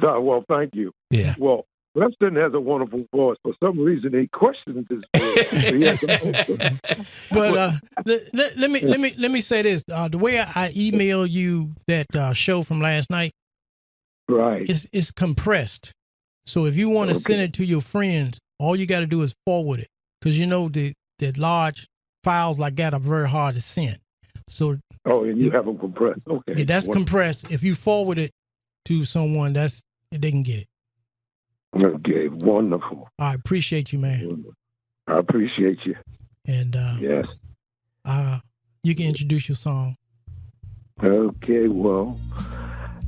Well, thank you. Yeah. Well, Preston has a wonderful voice. For some reason, he questions his voice. But let me say this: the way I emailed you that show from last night, right, is compressed. So if you want to send it to your friends, all you got to do is forward it, because the large files like that are very hard to send. So and you have them compressed. Okay, yeah, that's compressed. If you forward it to someone, they can get it. Okay, wonderful. I appreciate you, man. I appreciate you. And yes, you can introduce your song. Okay, well,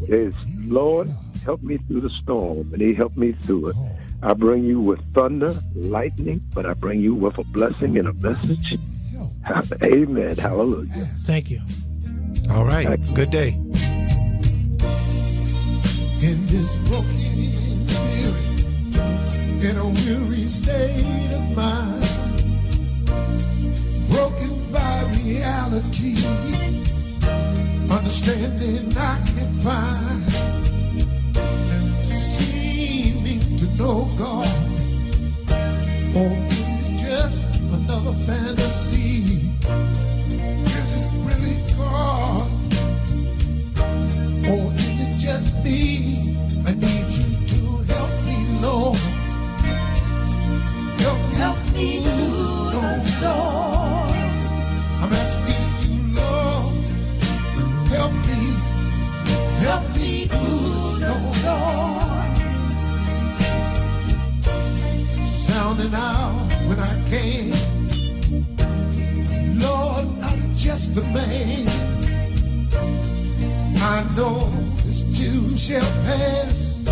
it's Lord, help me through the storm, and He helped me through it. I bring you with thunder, lightning, but I bring you with a blessing and a message. Amen. Hallelujah. Thank you. All right. Good day. In this broken spirit, in a weary state of mind, broken by reality, understanding I can find, seeming to know God, or is it just another fantasy? Is it really God, or is it just me? I need you to help me, Lord. Help me through the storm. I'm asking you, Lord, help me through the storm. Sounding out when I can. Lord, I'm just a man. I know this too shall pass.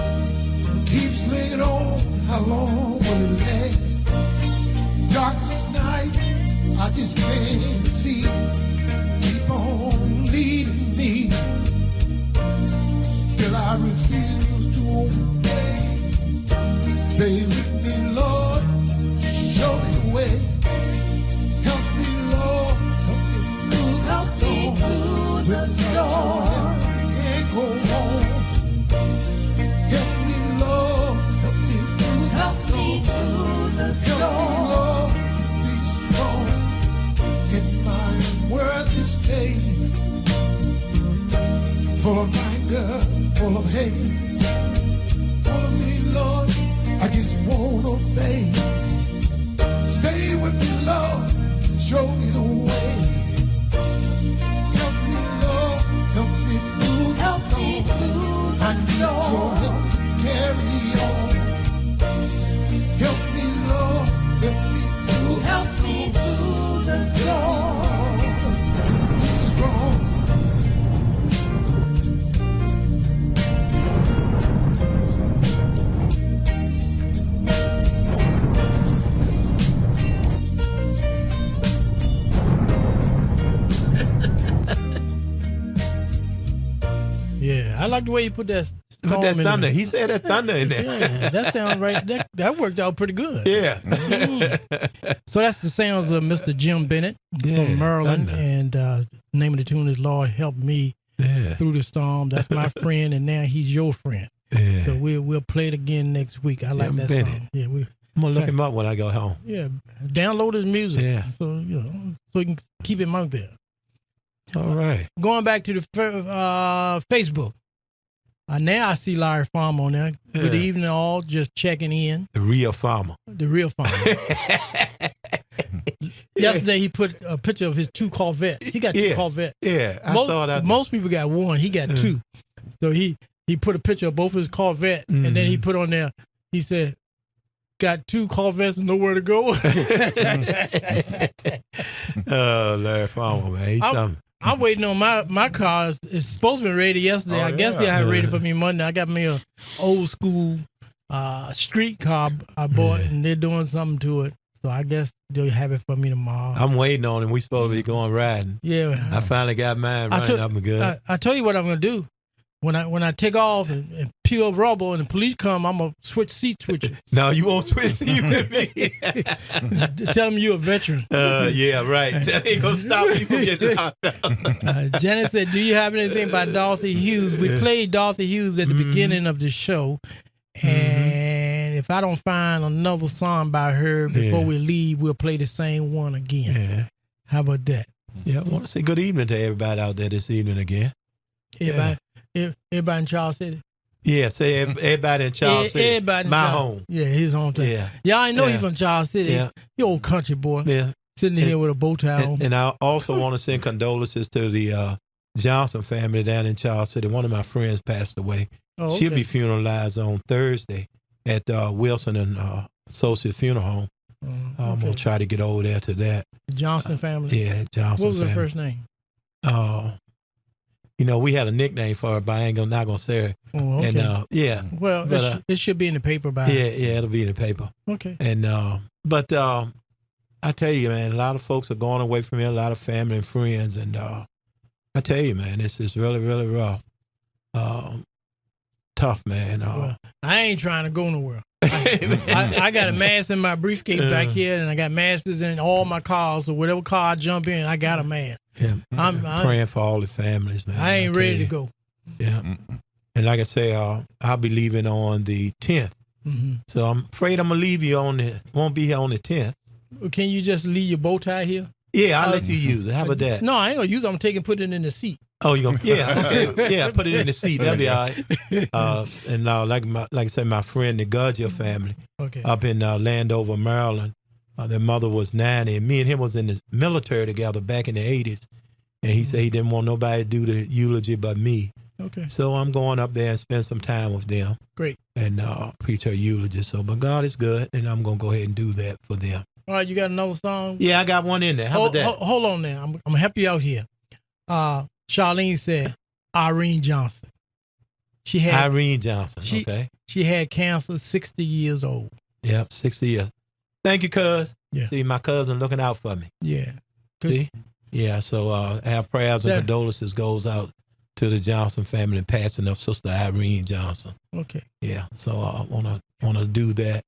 Keep slinging on, how long will it last? Darkest night, I just can't see. Keep on leading me. Still I refuse to obey. Stay with me, Lord, show me the way. Help me, Lord, help me through the storm. Can't go on. Help me, Lord, help me through the storm. Help me, Lord, to be strong in my unworthy state, full of anger, full of hate. Follow me, Lord, I just won't obey. Stay with me, Lord, show me the way. Help me, Lord, help me through the storm. I need your help to carry on. Help me, Lord, help me through the storm. Be strong. Yeah, I like the way you put that But that thunder, he said that thunder in there. Yeah, that sounds right. That worked out pretty good. Yeah. So that's the sounds of Mr. Jim Bennett from Maryland, thunder. and the name of the tune is "Lord Help Me Through the Storm." That's my friend, and now he's your friend. Yeah. So we'll play it again next week. I like Jim that Bennett. song. Yeah, I'm gonna look him up when I go home. yeah. Download his music. Yeah. So so you can keep him out there. All right. Going back to the Facebook. Now I see Larry Farmer on there. Good Yeah. evening, all. Just checking in. The real farmer. The real Farmer. Yesterday he put a picture of his 2 Corvettes. He got 2 Corvettes. Yeah, I saw that. Most people got 1. He got 2. So he put a picture of both of his Corvettes, and then he put on there. He said, "Got 2 Corvettes and nowhere to go." Oh, Larry Farmer, man. He's something. I'm waiting on my car. It's supposed to be ready yesterday. I guess they have it ready for me Monday. I got me a old school street car I bought, and they're doing something to it. So I guess they'll have it for me tomorrow. I'm waiting on him. We supposed to be going riding. Yeah. I finally got mine running up and good. I tell you what I'm gonna do. When I take off and peel rubber and the police come, I'm gonna switch seats with you. No, you won't switch seats with me. Tell them you're a veteran. Yeah, right. That ain't gonna stop me from getting locked out. Janet said, "Do you have anything by Dorothy Hughes?" We played Dorothy Hughes at the beginning of the show, and if I don't find another song by her before we leave, we'll play the same one again. Yeah. How about that? Yeah, I want to say good evening to everybody out there this evening again. Everybody in Charles City. Yeah, say everybody in Charles City. Everybody in My Charles- home. Yeah, his hometown. Yeah. Yeah, I know Yeah. he's from Charles City. Yeah. You old country boy. Yeah. Sitting here with a bow tie on. And I also want to send condolences to the Johnson family down in Charles City. One of my friends passed away. Oh, She'll okay. be funeralized on Thursday at Wilson and Associate Funeral Home. I'm going to try to get over there to that. The Johnson family. Yeah, Johnson What was her family. first name? We had a nickname for her, but I ain't not going to say her. Oh, okay. And, yeah. Well, but, it should be in the paper by. Yeah, it'll be in the paper. Okay. And but I tell you, man, a lot of folks are going away from here, a lot of family and friends, and I tell you, man, this is really, really rough. Tough, man. Well, I ain't trying to go nowhere. I got a mask in my briefcase back here, and I got masks in all my cars. So whatever car I jump in, I got a mask. Yeah, I'm praying for all the families, man. I ain't tell ready to you. go. Yeah, and like I say, I'll be leaving on the 10th. Mm-hmm. So I'm afraid I'm gonna leave you won't be here on the 10th. Can you just leave your bow tie here? Yeah, I'll let you use it. How about that? No, I ain't gonna use it. I'm taking put it in the seat. Oh, you gonna? Yeah, okay. Yeah, put it in the seat. That'll be all right. And like I said, my friend, the Gudger family, up in Landover, Maryland. Their mother was 90, and me and him was in the military together back in the 80s. And he said he didn't want nobody to do the eulogy but me. Okay. So I'm going up there and spend some time with them. Great. And preach her eulogy. So, but God is good, and I'm gonna go ahead and do that for them. All right, you got another song? Yeah, I got one in there. How about that? Hold on now. I'm gonna help you out here. Charlene said Irene Johnson. She had Irene Johnson. Okay. She had cancer, 60 years old. Yep, 60 years. Thank you, cuz. Yeah. See, my cousin looking out for me. Yeah. See? Yeah, so our prayers and condolences goes out to the Johnson family and passing of Sister Irene Johnson. Okay. Yeah, so I wanna do that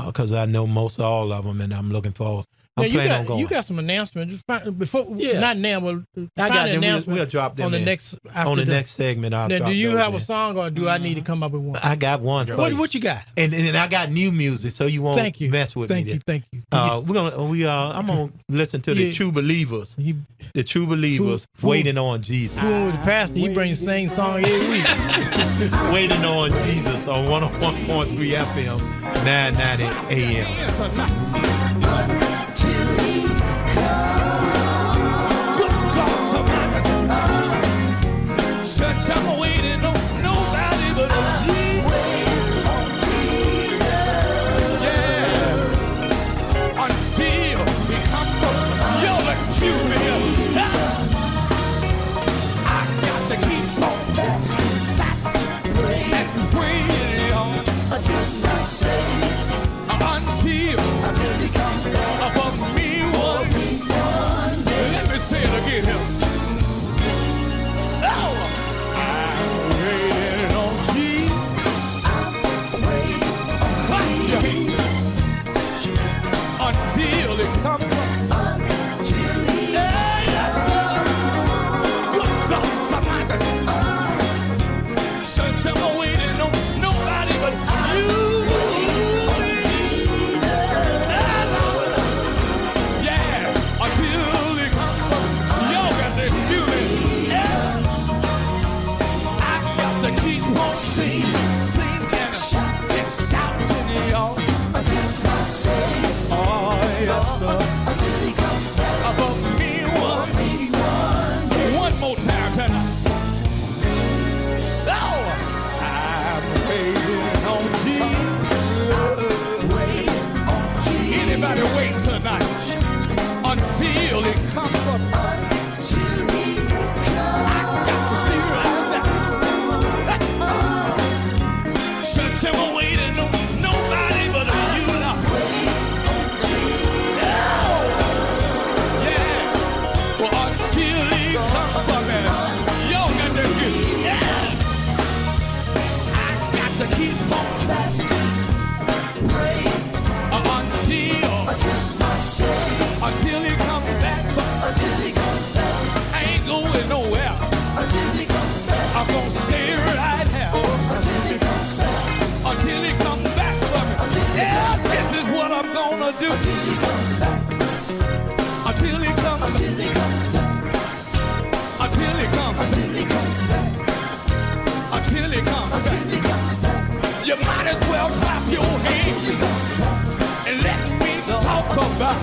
because I know most all of them, and I'm looking forward. I'm planning on going. You got some announcements before? Yeah. Not now, but I got them. announcement We'll drop them on the in. next next segment. I'll now, drop do you those have in. a song, or do I need to come up with one? I got one. For you. What you got? And I got new music, so you won't mess with me. Thank you. I'm gonna listen to the True Believers. The True Believers waiting on Jesus. Fooling with the pastor, he brings the same song every week. Waiting on Jesus on 101.3 FM, 990 AM. I'm waiting on nobody but Jesus. Yeah. Until he comes from your excuse me. I got to keep on fasting and praying on until answer for me one more time tonight. Oh, I'm waiting on Jesus. Anybody wait tonight until He comes up? I got to see right now. Church, I'm waiting on nobody but you now. Yeah. Well, until He comes for me. Y'all got this here. Yeah. I got to keep on fasting. Until He comes back. I ain't going nowhere. I'm gonna stay right here. Until He comes back for me. Yeah, this is what I'm gonna do. Until He comes. Until He comes. Until He comes back. You might as well clap your hands and let me talk about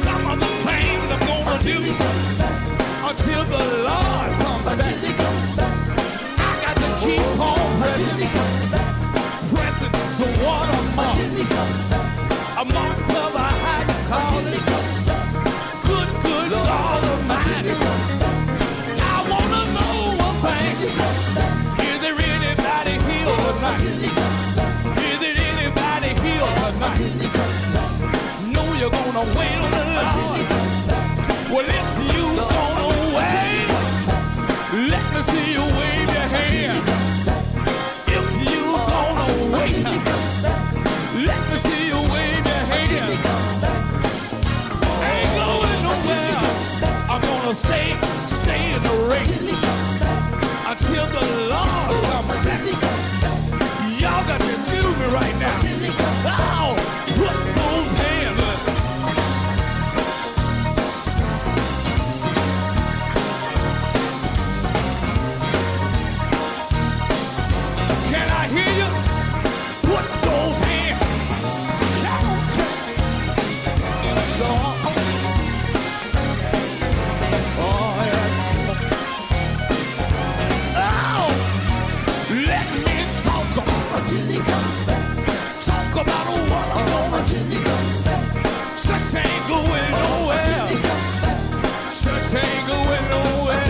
some of the things I'm gonna do until the Lord comes back. I got to keep on pressing toward a mark of a high calling. Good Lord Almighty. I wanna know one thing. Is there anybody here tonight? Is there anybody here tonight? Know you're gonna wait on the Lord. Well, if you gonna wait, let me see you wave your hand. If you gonna wait, let me see you wave your hand. I ain't going nowhere. I'm gonna stay in the race until the Lord comes back. Y'all got to excuse me right now. Oh, put those hands up. Can I hear you? Put those hands. Shout. Oh, yes. Oh, let me talk until He comes back. Talk about what I'm gonna do. Church ain't going nowhere. Church ain't going nowhere.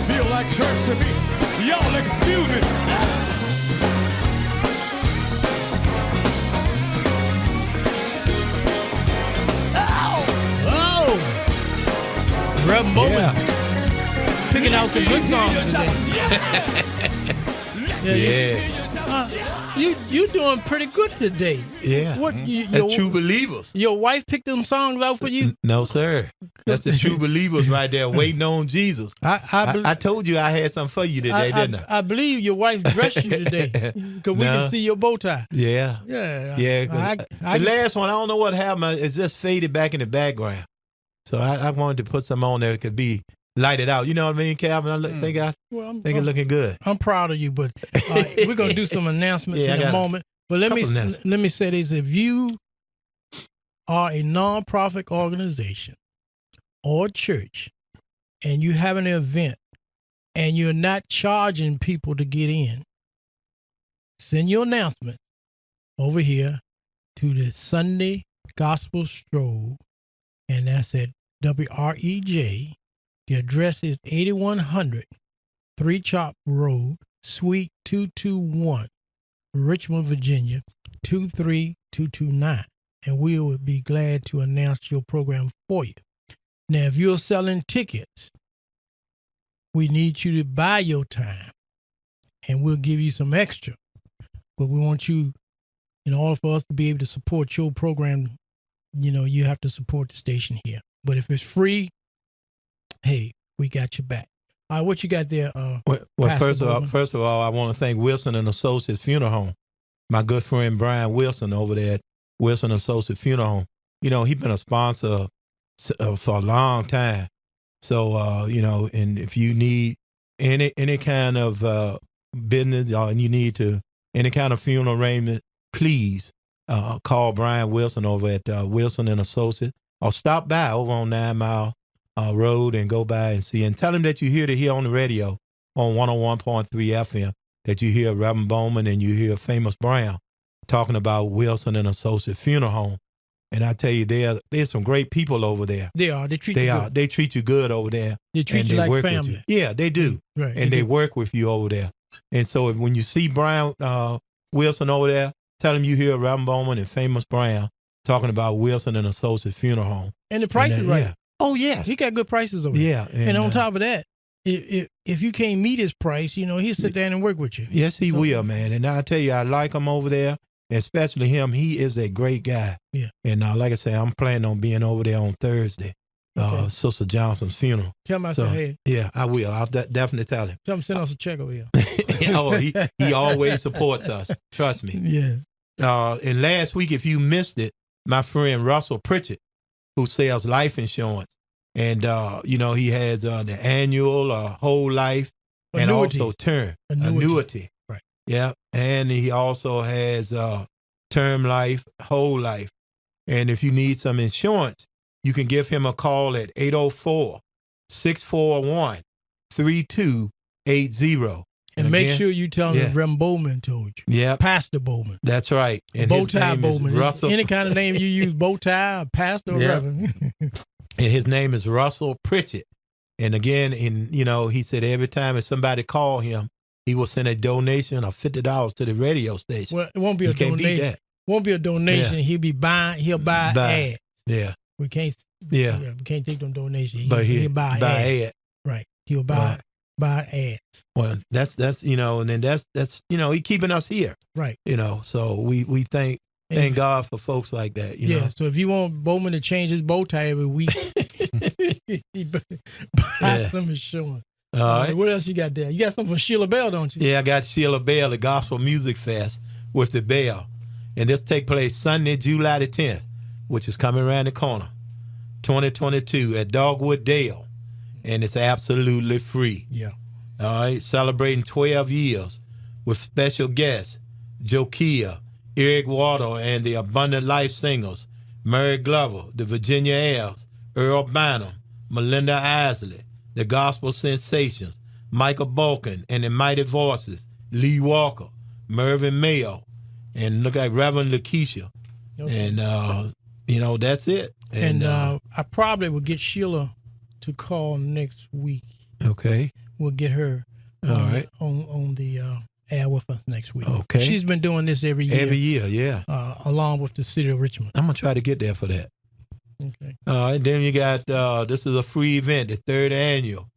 Feel like church to me. Y'all excuse me. Rev Bowman picking out some good songs today. You doing pretty good today. Yeah. What That's true believers. Your wife picked them songs out for you? No, sir. That's the true believers right there, waiting on Jesus. I told you I had something for you today, didn't I? I believe your wife dressed you today because we can see your bow tie. Yeah. Yeah. Yeah. The last one, I don't know what happened. It's just faded back in the background. So I wanted to put some on there that could be lighted out. You know what I mean, Calvin? I think it's looking good. I'm proud of you, but we're going to do some announcements in a moment. But let me say this. If you are a nonprofit organization or church and you have an event and you're not charging people to get in, send your announcement over here to the Sunday Gospel Stroll, and that's at WREJ. The address is 8100 3 Chop Road, Suite 221, Richmond, Virginia, 23229. And we will be glad to announce your program for you. Now, if you're selling tickets, we need you to buy your time, and we'll give you some extra. But we want you, in order for us to be able to support your program, you have to support the station here. But if it's free, hey, we got your back. All right, what you got there? First of all, I want to thank Wilson and Associates Funeral Home. My good friend Brian Wilson over there at Wilson Associates Funeral Home. He's been a sponsor for a long time. So, and if you need any kind of business and you need to any kind of funeral arrangement, please call Brian Wilson over at Wilson and Associates, or stop by over on 9 Mile Road and go by and see, and tell him that you hear it here on the radio on 101.3 FM, that you hear Reverend Bowman and you hear Famous Brown talking about Wilson and Associates Funeral Home. And I tell you, there's some great people over there. They are. They treat you good. They treat you good over there. They treat you like family. Yeah, they do. Right. And they work with you over there. And so when you see Brian Wilson over there, tell him you hear Reverend Bowman and Famous Brown talking about Wilson and Associates Funeral Home. And the price is right. Yeah. Oh, yes. He got good prices over there. Yeah. And on top of that, if you can't meet his price, he'll sit down and work with you. Yes, he will, man. And I tell you, I like him over there, especially him. He is a great guy. Yeah. And like I say, I'm planning on being over there on Thursday, Sister Johnson's funeral. Tell him I said, hey. Yeah, I will. I'll definitely tell him. Tell him send us a check over here. He always supports us. Trust me. Yeah. And last week, if you missed it, my friend Russell Pritchett, who sells life insurance, and he has the annual, whole life, and also term annuity. Right. Yeah, and he also has term life, whole life, and if you need some insurance, you can give him a call at 804-641-3280. And make sure you tell him that Rem Bowman told you. Yeah. Pastor Bowman. That's right. And Bowtie Bowman. Russell. Any kind of name you use, Bowtie, Pastor, or Reverend. And his name is Russell Pritchett. And again, he said every time if somebody call him, he will send a donation of $50 to the radio station. Well, it won't be a donation. Won't be a donation. Yeah. He'll buy ads. Yeah. We can't. Yeah. We can't take them donations. But he'll buy ads. Right. He'll buy ads. Well, that's and then that's he keeping us here. Right. So we thank God for folks like that. You know. So if you want Bowman to change his bow tie every week, buy some insurance. All right. What else you got there? You got something for Sheila Bell, don't you? Yeah, I got Sheila Bell, the Gospel Music Fest with the Bell. And this take place Sunday, July the 10th, which is coming around the corner, 2022 at Dogwood Dale. And it's absolutely free. Yeah. All right. Celebrating 12 years with special guests, Jokia, Eric Waddle, and the Abundant Life Singers, Mary Glover, the Virginia Elves, Earl Bynum, Melinda Isley, the Gospel Sensations, Michael Balkin, and the Mighty Voices, Lee Walker, Mervyn Mayo, and look like Reverend Lakeisha. Okay. And, that's it. And I probably will get Sheila to call next week. Okay. We'll get her all right on the air with us next week. Okay. She's been doing this every year. Every year, yeah. Along with the city of Richmond. I'm going to try to get there for that. Okay. And then you got, this is a free event, the 3rd annual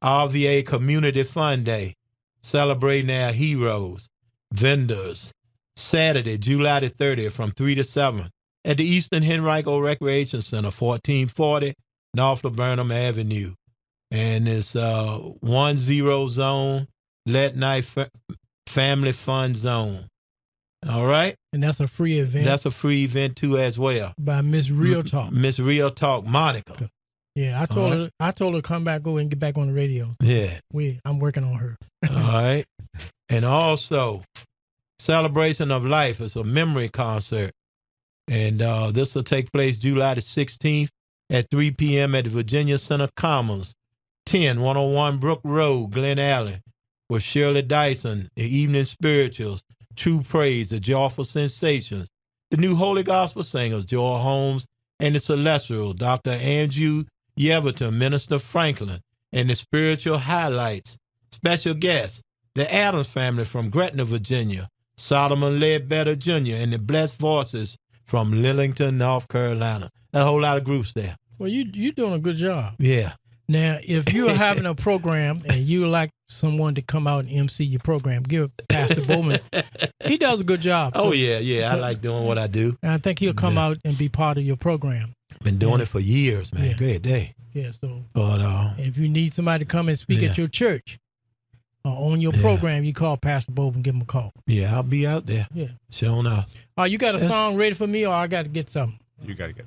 RVA Community Fun Day, celebrating our heroes, vendors, Saturday, July the 30th from 3 to 7 at the Eastern Henrico Recreation Center, 1440 North Laburnum Avenue. And it's 10 zone, Let Night Family Fun Zone. All right? And that's a free event? That's a free event, too, as well. By Miss Real Talk. Miss Real Talk, Monica. Yeah, I told her to come back over and get back on the radio. Yeah. I'm working on her. All right. And also, Celebration of Life is a memory concert. And this will take place July the 16th at 3 p.m. at the Virginia Center Commons, 101 Brook Road, Glen Allen, with Shirley Dyson, the Evening Spirituals, True Praise, the Joyful Sensations, the New Holy Gospel Singers, Joel Holmes, and the Celestial, Dr. Andrew Yeverton, Minister Franklin, and the Spiritual Highlights. Special guests, the Adams family from Gretna, Virginia, Solomon Ledbetter Jr., and the Blessed Voices from Lillington, North Carolina. A whole lot of groups there. Well, you're doing a good job. Yeah. Now, if you're having a program and you would like someone to come out and MC your program, give Pastor Bowman. He does a good job. Oh, yeah. I like doing what I do. And I think he'll come out and be part of your program. Been doing it for years, man. Yeah. Great day. Yeah, so but if you need somebody to come and speak at your church or on your program, you call Pastor Bowman, give him a call. Yeah, I'll be out there. Yeah. Sure enough. You got a song ready for me, or I got to get something? You got to get.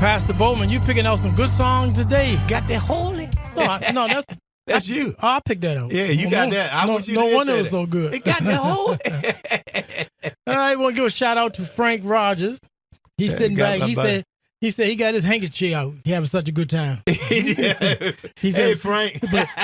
Pastor Bowman, you picking out some good songs today. Got that holy. No, that's you. I'll pick that out. Yeah, you got that. I wish you no did wonder say it was that. so good. It got that holy. All right, want to give a shout out to Frank Rogers. He's sitting got back. my He buddy. said He said he got his handkerchief out. He having such a good time. He said, hey, Frank.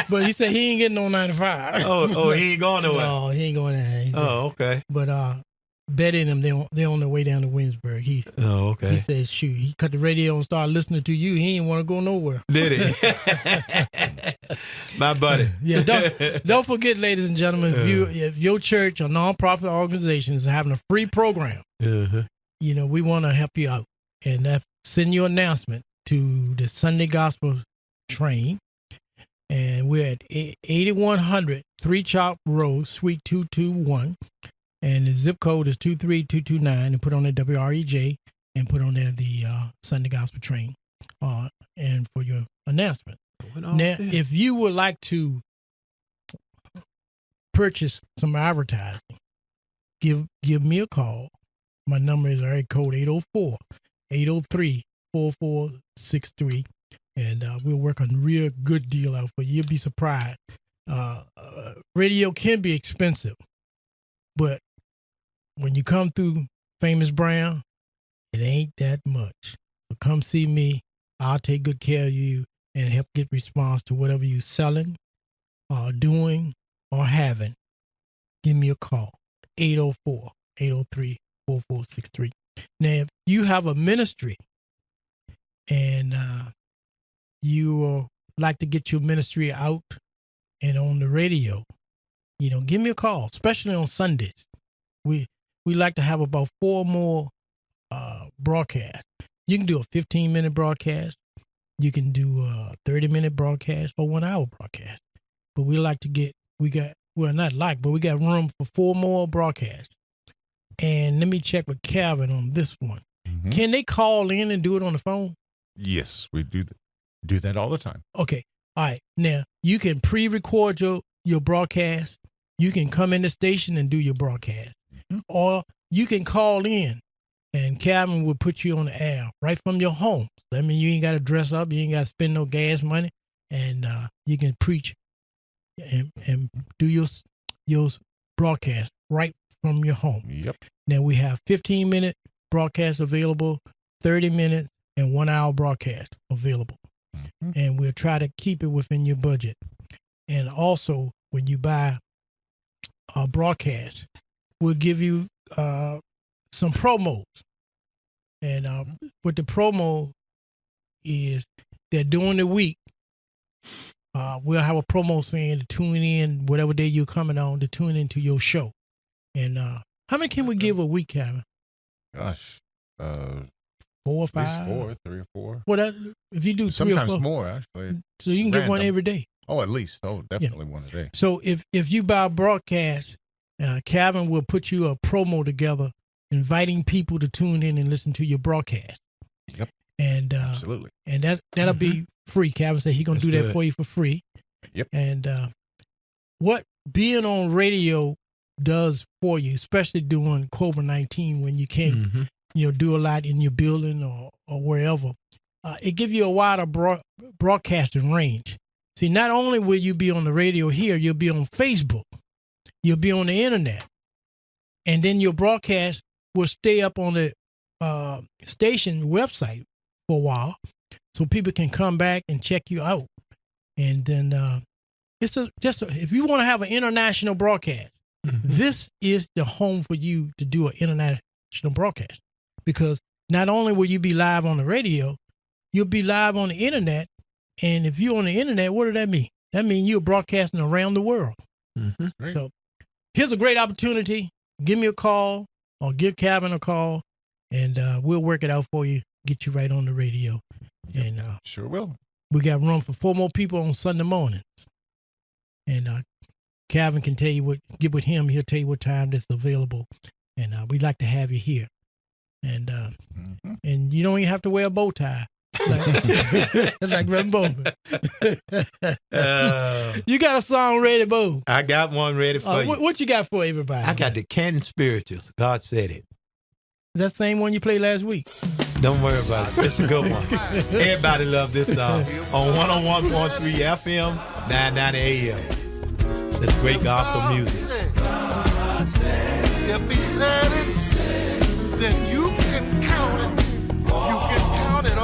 but he said he ain't getting on 95. Oh, he ain't going nowhere. No, he ain't going there. He said, Okay. But Betty and them, they on their way down to Williamsburg. He said, shoot, he cut the radio and started listening to you. He ain't want to go nowhere. Did he? My buddy. Yeah, don't forget, ladies and gentlemen, if your church or nonprofit organization is having a free program, you know, we want to help you out. And send your announcement to the Sunday Gospel Train. And we're at 8100 Three Chop Road, Suite 221. And the zip code is 23229. And put on there WREJ and put on there the Sunday Gospel Train and for your announcement. Now, if you would like to purchase some advertising, give me a call. My number is area code 804-803-4463. And we'll work a real good deal out for you. You'll be surprised. Radio can be expensive, but when you come through Famous Brown, it ain't that much. So come see me. I'll take good care of you and help get response to whatever you're selling, doing, or having. Give me a call. 804-803-4463. Now, if you have a ministry and you like to get your ministry out and on the radio, you know, give me a call, especially on Sundays. We like to have about 4 more broadcasts. You can do a 15-minute broadcast. You can do a 30-minute broadcast or 1-hour broadcast. But we got room for 4 more broadcasts. And let me check with Calvin on this one. Mm-hmm. Can they call in and do it on the phone? Yes, we do that all the time. Okay. All right. Now, you can pre-record your broadcast. You can come in the station and do your broadcast. Mm-hmm. Or you can call in and Calvin will put you on the air right from your home. I mean, you ain't got to dress up. You ain't got to spend no gas money. And you can preach and do your broadcast right from your home. Yep. Now, we have 15-minute broadcast available, 30 minutes, and 1-hour broadcast available. Mm-hmm. And we'll try to keep it within your budget. And also, when you buy a broadcast, we'll give you some promos. And what the promo is that during the week, we'll have a promo saying to tune in whatever day you're coming on to tune into your show. And how many can we give a week, Kevin? Gosh, 4 or 5? At least 4, 3 or 4. Well, if you do 3 sometimes or 4, more actually. So you can get one every day. Oh, at least. Oh, definitely one a day. So if you buy a broadcast, Calvin will put you a promo together, inviting people to tune in and listen to your broadcast. Yep. And absolutely. And that'll be free. Calvin said he's gonna do that for you for free. Yep. And what being on radio does for you, especially during COVID-19 when you can't, do a lot in your building or wherever, it gives you a wider broadcasting range. See, not only will you be on the radio here, you'll be on Facebook, you'll be on the internet, and then your broadcast will stay up on the station website for a while, so people can come back and check you out. And then if you want to have an international broadcast, this is the home for you to do an international broadcast, because not only will you be live on the radio, you'll be live on the internet. And if you're on the internet, what does that mean? That means you're broadcasting around the world. Mm-hmm. So here's a great opportunity. Give me a call or give Calvin a call, and we'll work it out for you, get you right on the radio. Yep. And sure will. We got room for 4 more people on Sunday mornings. And Calvin can tell you get with him. He'll tell you what time that's available. And we'd like to have you here. And and you don't even have to wear a bow tie. Like Reverend Bowman. You got a song ready, Bo? I got one ready for you. What you got for everybody? I got the Canton Spirituals. God said it. Is that the same one you played last week? Don't worry about it. It's a good one. Everybody love this song. On 101.3 FM, 990 AM. That's great gospel music. If he said it, then you can count it. You can count it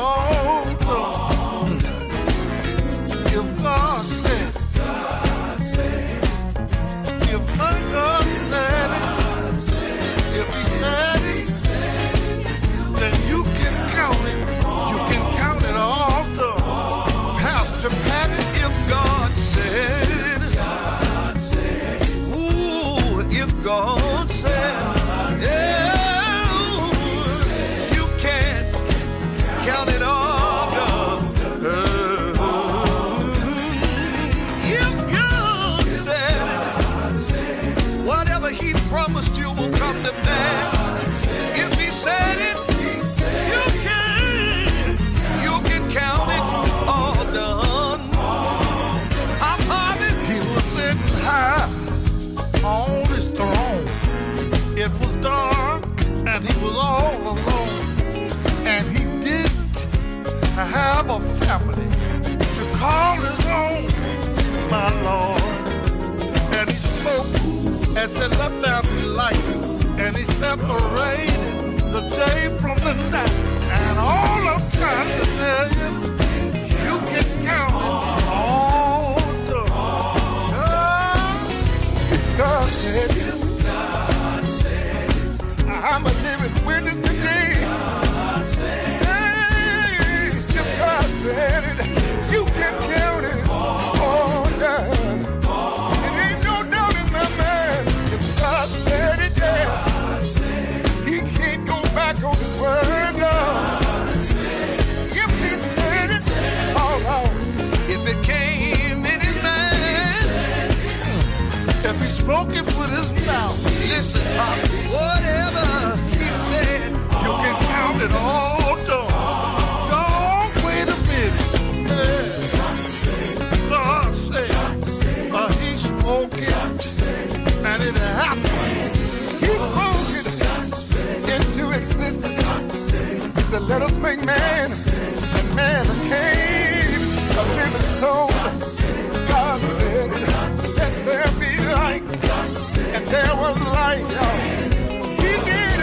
said, let there be light. And he separated the day from the night. And all I'm trying to tell you, you can count it all done. If God said it, I'm a living witness today. God said it. Hey, if God said it, you can count it all done. It ain't no doubt in my mind. If God said it, yeah, He can't go back on His word, no. If He said it, all right. If it came in His mind, if He spoke it with His mouth, listen, whatever He said, you can count it all done. Oh, wait a minute. Yeah. God said, He spoke it, and it happened. He spoke it into existence. He said, let us make man, and man became a living soul. God said it, let there be light, and there was light, y'all. He did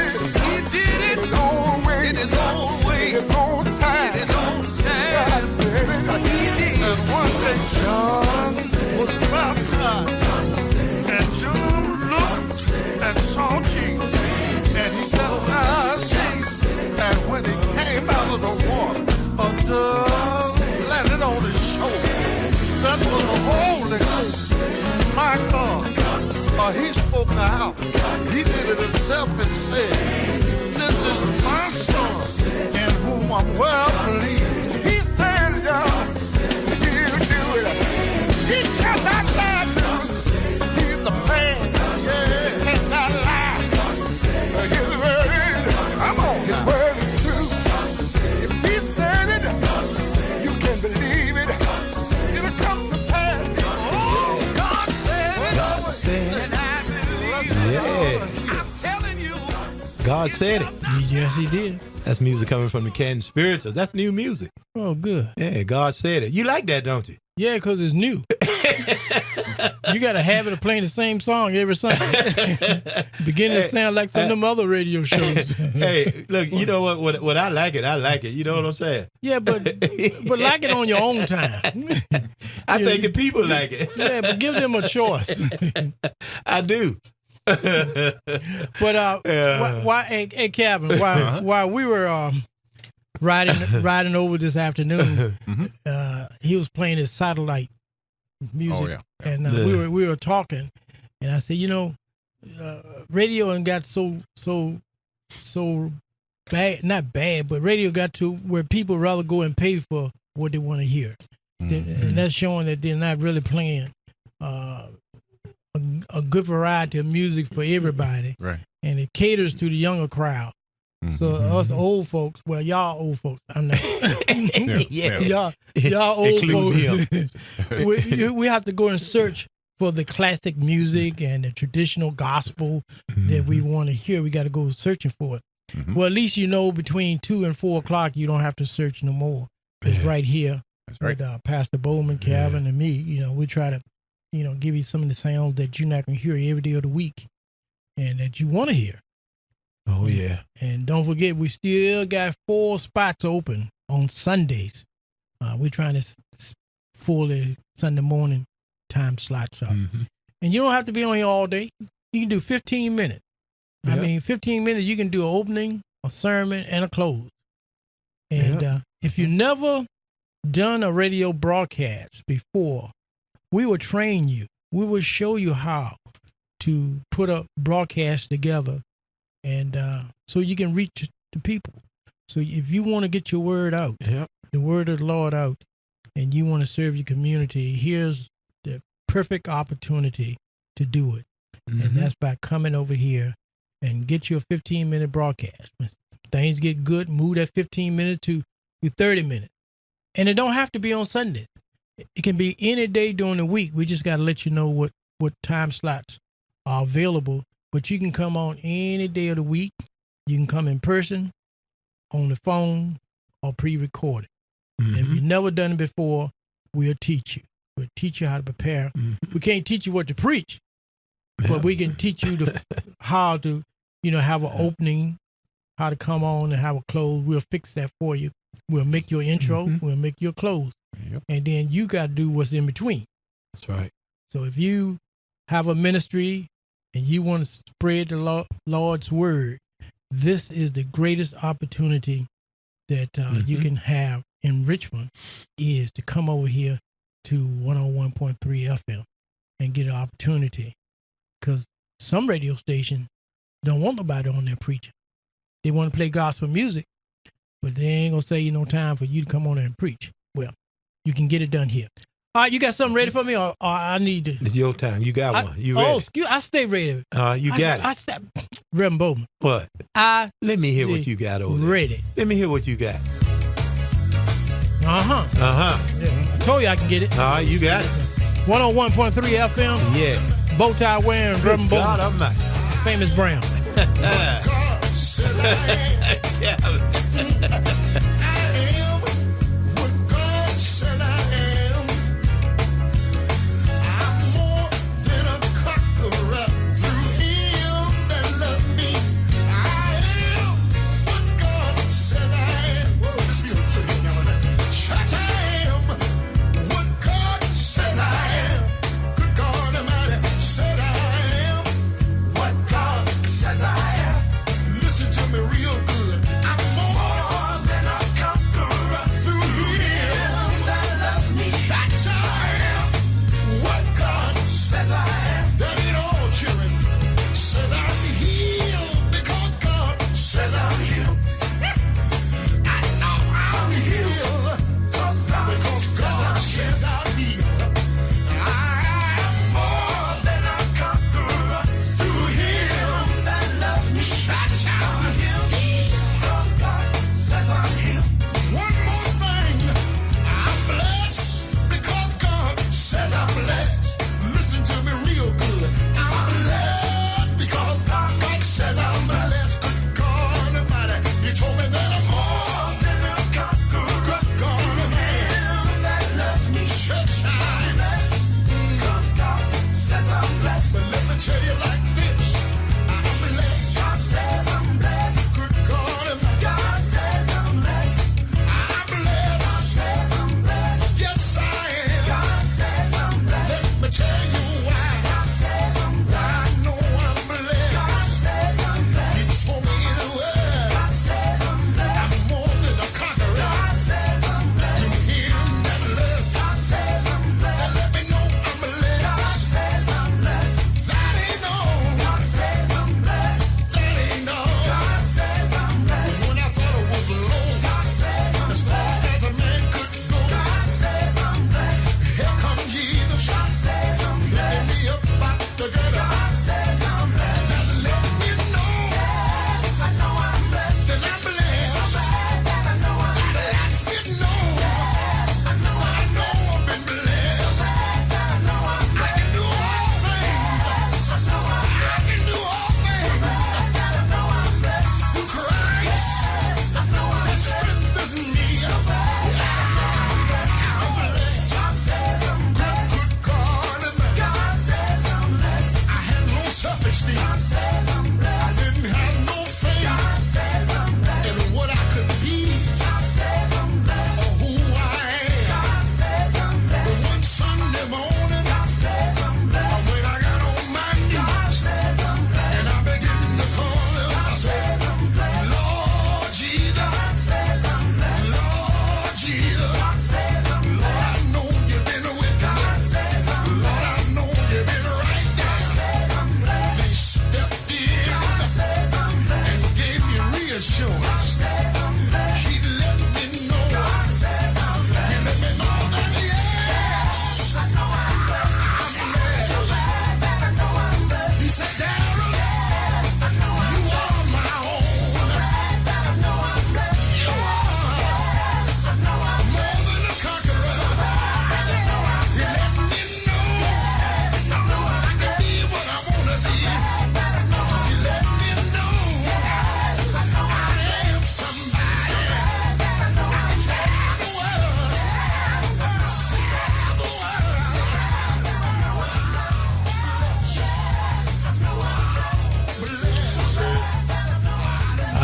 it his own way, his own time, God said it, He did. And one day John was baptized, and John looked and saw Jesus, and he baptized Jesus. And when he came out of the water, a dove landed on his shoulder. That was the Holy Ghost. My God, He spoke out. He did it Himself and said, this is my Son, in whom I'm well pleased. He said, y'all, He'll do it. He cannot lie to us. He's a man, yeah, He cannot lie. His word, come on, His word is true. If He said it, you can believe it. It'll come to pass. Oh, God said it. And I believe it. Yeah. I'm telling you. God said it. Yes, He did. That's music coming from the Canton Spirituals. That's new music. Oh, good. Yeah, God said it. You like that, don't you? Yeah, because it's new. You got a habit of playing the same song every Sunday. Beginning to sound like some of them other radio shows. Hey, look, you know what I like it. I like it. You know what I'm saying? Yeah, but like it on your own time. I think the people like it. Yeah, but give them a choice. I do. But why, hey Calvin, while we were riding over this afternoon, he was playing his satellite music. Oh, yeah. And we were talking, and I said, radio and got so bad, not bad, but radio got to where people rather go and pay for what they want to hear, and that's showing that they're not really playing a good variety of music for everybody, Right. and it caters to the younger crowd. So us old folks, well, y'all old folks, I'm not. Yeah. Y'all old Include folks. we have to go and search for the classic music and the traditional gospel that we want to hear. We got to go searching for it. Well, at least between 2 and 4 o'clock, you don't have to search no more. It's right here. That's right. With Pastor Bowman, Calvin, and me. We try to, give you some of the sounds that you're not going to hear every day of the week and that you want to hear. Oh, yeah. And don't forget, we still got 4 spots open on Sundays. We're trying to fully Sunday morning time slots up. And you don't have to be on here all day. You can do 15 minutes. Yeah. I mean, 15 minutes, you can do an opening, a sermon, and a close. And if you never done a radio broadcast before, we will train you. We will show you how to put a broadcast together, and so you can reach the people. So if you want to get your word out, the word of the Lord out, and you want to serve your community, here's the perfect opportunity to do it. And that's by coming over here and get your 15-minute broadcast. When things get good, move that 15 minutes to 30 minutes. And it don't have to be on Sunday. It can be any day during the week. We just got to let you know what time slots are available. But you can come on any day of the week. You can come in person, on the phone, or pre-recorded. If you've never done it before, we'll teach you. We'll teach you how to prepare. We can't teach you what to preach, but we can teach you how to, have an opening, how to come on and how to close. We'll fix that for you. We'll make your intro. We'll make your close. Yep. And then you got to do what's in between. That's right. So if you have a ministry and you want to spread the Lord's word, this is the greatest opportunity that you can have in Richmond, is to come over here to 101.3 FM and get an opportunity. Because some radio stations don't want nobody on there preaching. They want to play gospel music, but they ain't going to say no time for you to come on there and preach. Well, you can get it done here. All right, you got something ready for me, or I need to? It's your time. You got one. You ready? Oh, excuse, I stay ready. You got it. Reverend Bowman. What? Let me hear what you got over there. Ready. Let me hear what you got. Uh-huh. Uh-huh. I told you I can get it. All right, you got it. 101.3 FM. Yeah. Bow tie wearing Reverend Bowman. God Almighty. Famous Brown. Listen to me real good. I'm more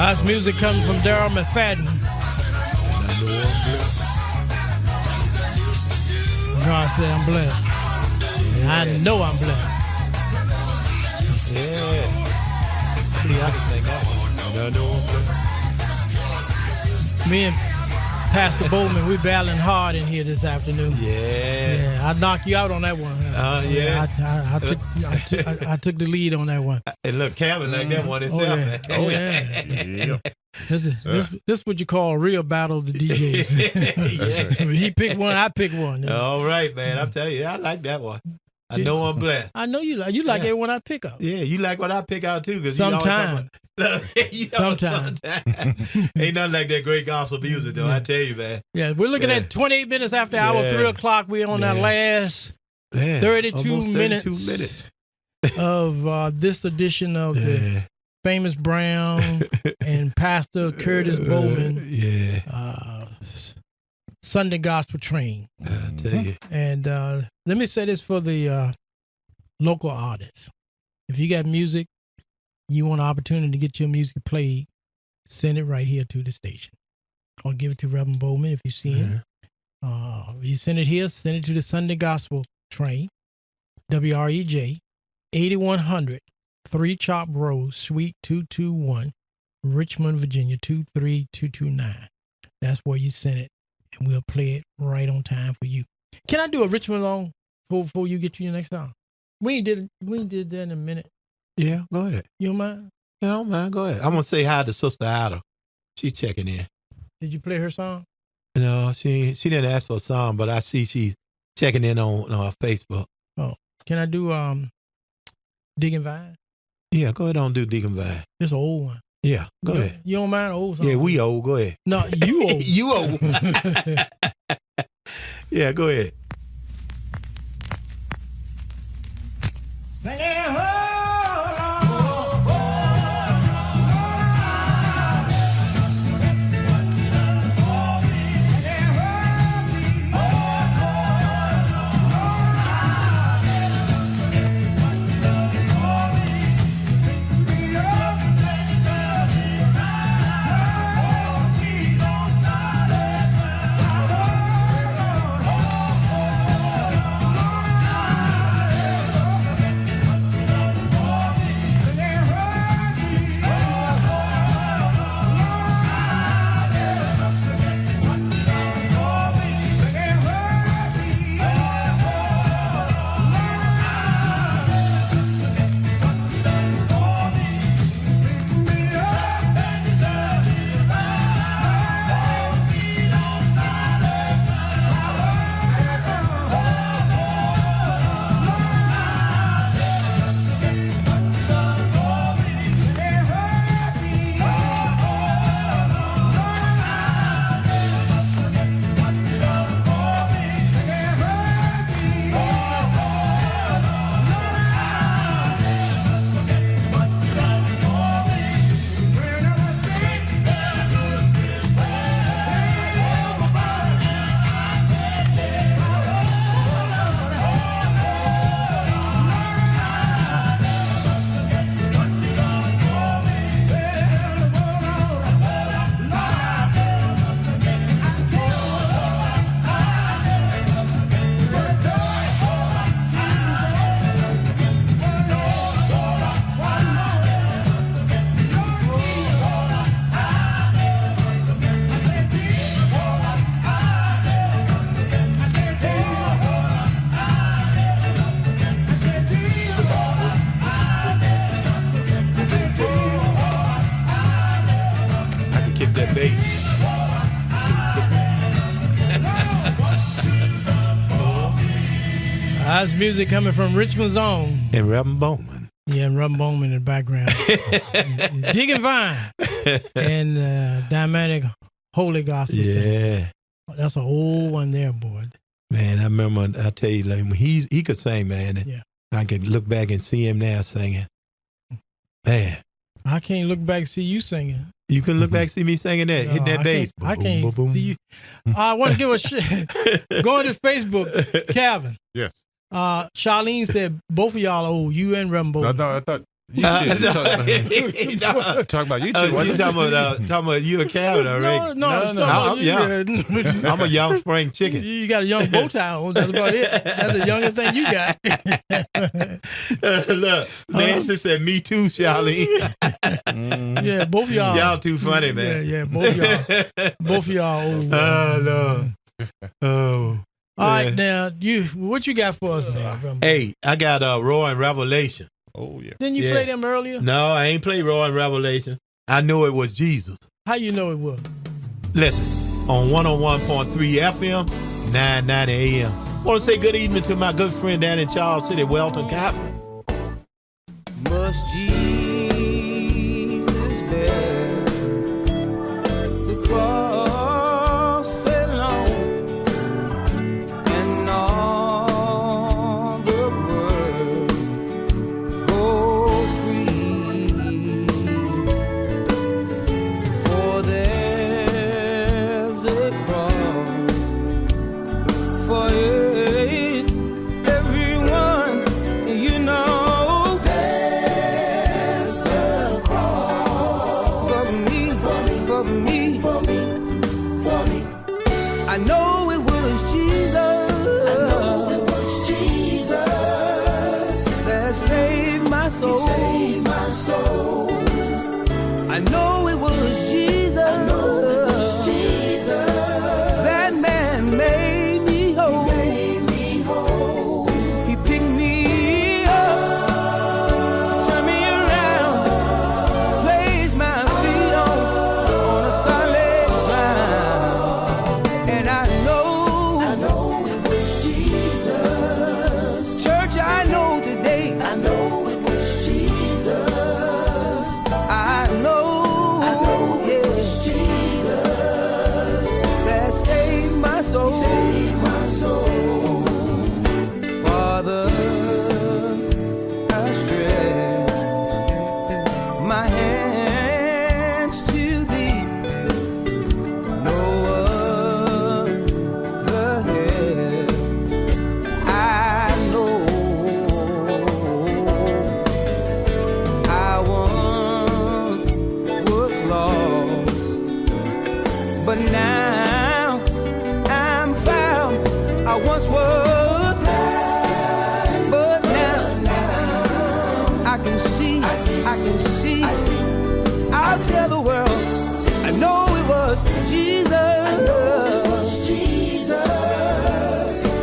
That's music comes from Daryl McFadden. God said I'm blessed. And I know I'm blessed. Yeah. I can sing that one. I know I'm blessed. Me and Pastor Bowman, we battling hard in here this afternoon. Yeah. I knocked you out on that one. Yeah. I took the lead on that one. And look, Calvin like that one himself. Yeah. Oh, yeah. Yeah. This what you call a real battle of the DJs. Yeah. He picked one, I picked one. All right, man. I'm telling you, I like that one. I know I'm blessed. I know you like Yeah. every one I pick up. Yeah, you like what I pick out too, because Sometime. Sometime. Ain't nothing like that great gospel music, though. I tell you, man. Yeah, we're looking at 28 minutes after hour 3 o'clock. We're on that last Yeah, 32 almost minutes of this edition of the Famous Brown and Pastor Curtis Bowman Sunday Gospel Train. I tell you. And let me say this for the local artists. If you got music, you want an opportunity to get your music played, send it right here to the station. Or give it to Reverend Bowman if you see him. If you send it here, send it to the Sunday Gospel Train, WREJ, 8100 3 Chop Road, Suite 221, Richmond, Virginia, 23229. That's where you send it, and we'll play it right on time for you. Can I do a Richmond song before you get to your next song? We ain't did that in a minute. Yeah, go ahead. You don't mind? No, man, go ahead. I'm going to say hi to Sister Ada. She's checking in. Did you play her song? No, she didn't ask for a song, but I see she's checking in on Facebook. Oh, can I do Digging Vine? Yeah, go ahead on do Deacon Vine. It's an old one. Yeah, go ahead. You don't mind old song? Yeah, we old. Go ahead. No, you old. You old. Yeah, go ahead. That's music coming from Richmond's own. And Reverend Bowman. Yeah, and Reverend Bowman in the background. Digging Vine and Dynamic Holy Gospel. Yeah. That's an old one there, boy. Man, I remember, I tell you, like, when he could sing, man. Yeah. I could look back and see him now singing. Man. I can't look back and see you singing. You can look back and see me singing that, hitting that bass. I can't see you. I want to give a shit. Go to Facebook, Calvin. Yes. Charlene said both of y'all are old, you and Reverend Bowman. No, I thought You talking about you two. You talking about you a Calvin already? No. I'm young. I'm a young spring chicken. You got a young bow tie on. That's about it. That's the youngest thing you got. Look, Nancy said, "Me too, Charlene." Yeah, both of y'all. Y'all too funny, man. Yeah, both of y'all. Both of y'all. Old, Oh no. Oh. All right, now what you got for us now? Hey, I got Roar and Revelation. Oh yeah. Didn't you play them earlier? No, I ain't played Roar and Revelation. I knew it was Jesus. How you know it was? Listen, on 101.3 FM, 990 AM. Want to say good evening to my good friend down in Charles City, Welton Catholic. Must Jesus bear the cross alone, and all the world go free? For there's a cross for everyone, you know. I know it was Jesus. That saved my soul. He saved my soul. I know it was Jesus. That man made me whole. He picked me up, turned me around, placed my feet on a solid ground. And I know it was Jesus. Church, I know today. I know it was Jesus. I know it was Jesus that saved my soul. Father, I stretch my hands to thee. No other help I know. I once was lost, but now I'm found. I once was blind, but now I can see. I'll tell the world, I know it was Jesus.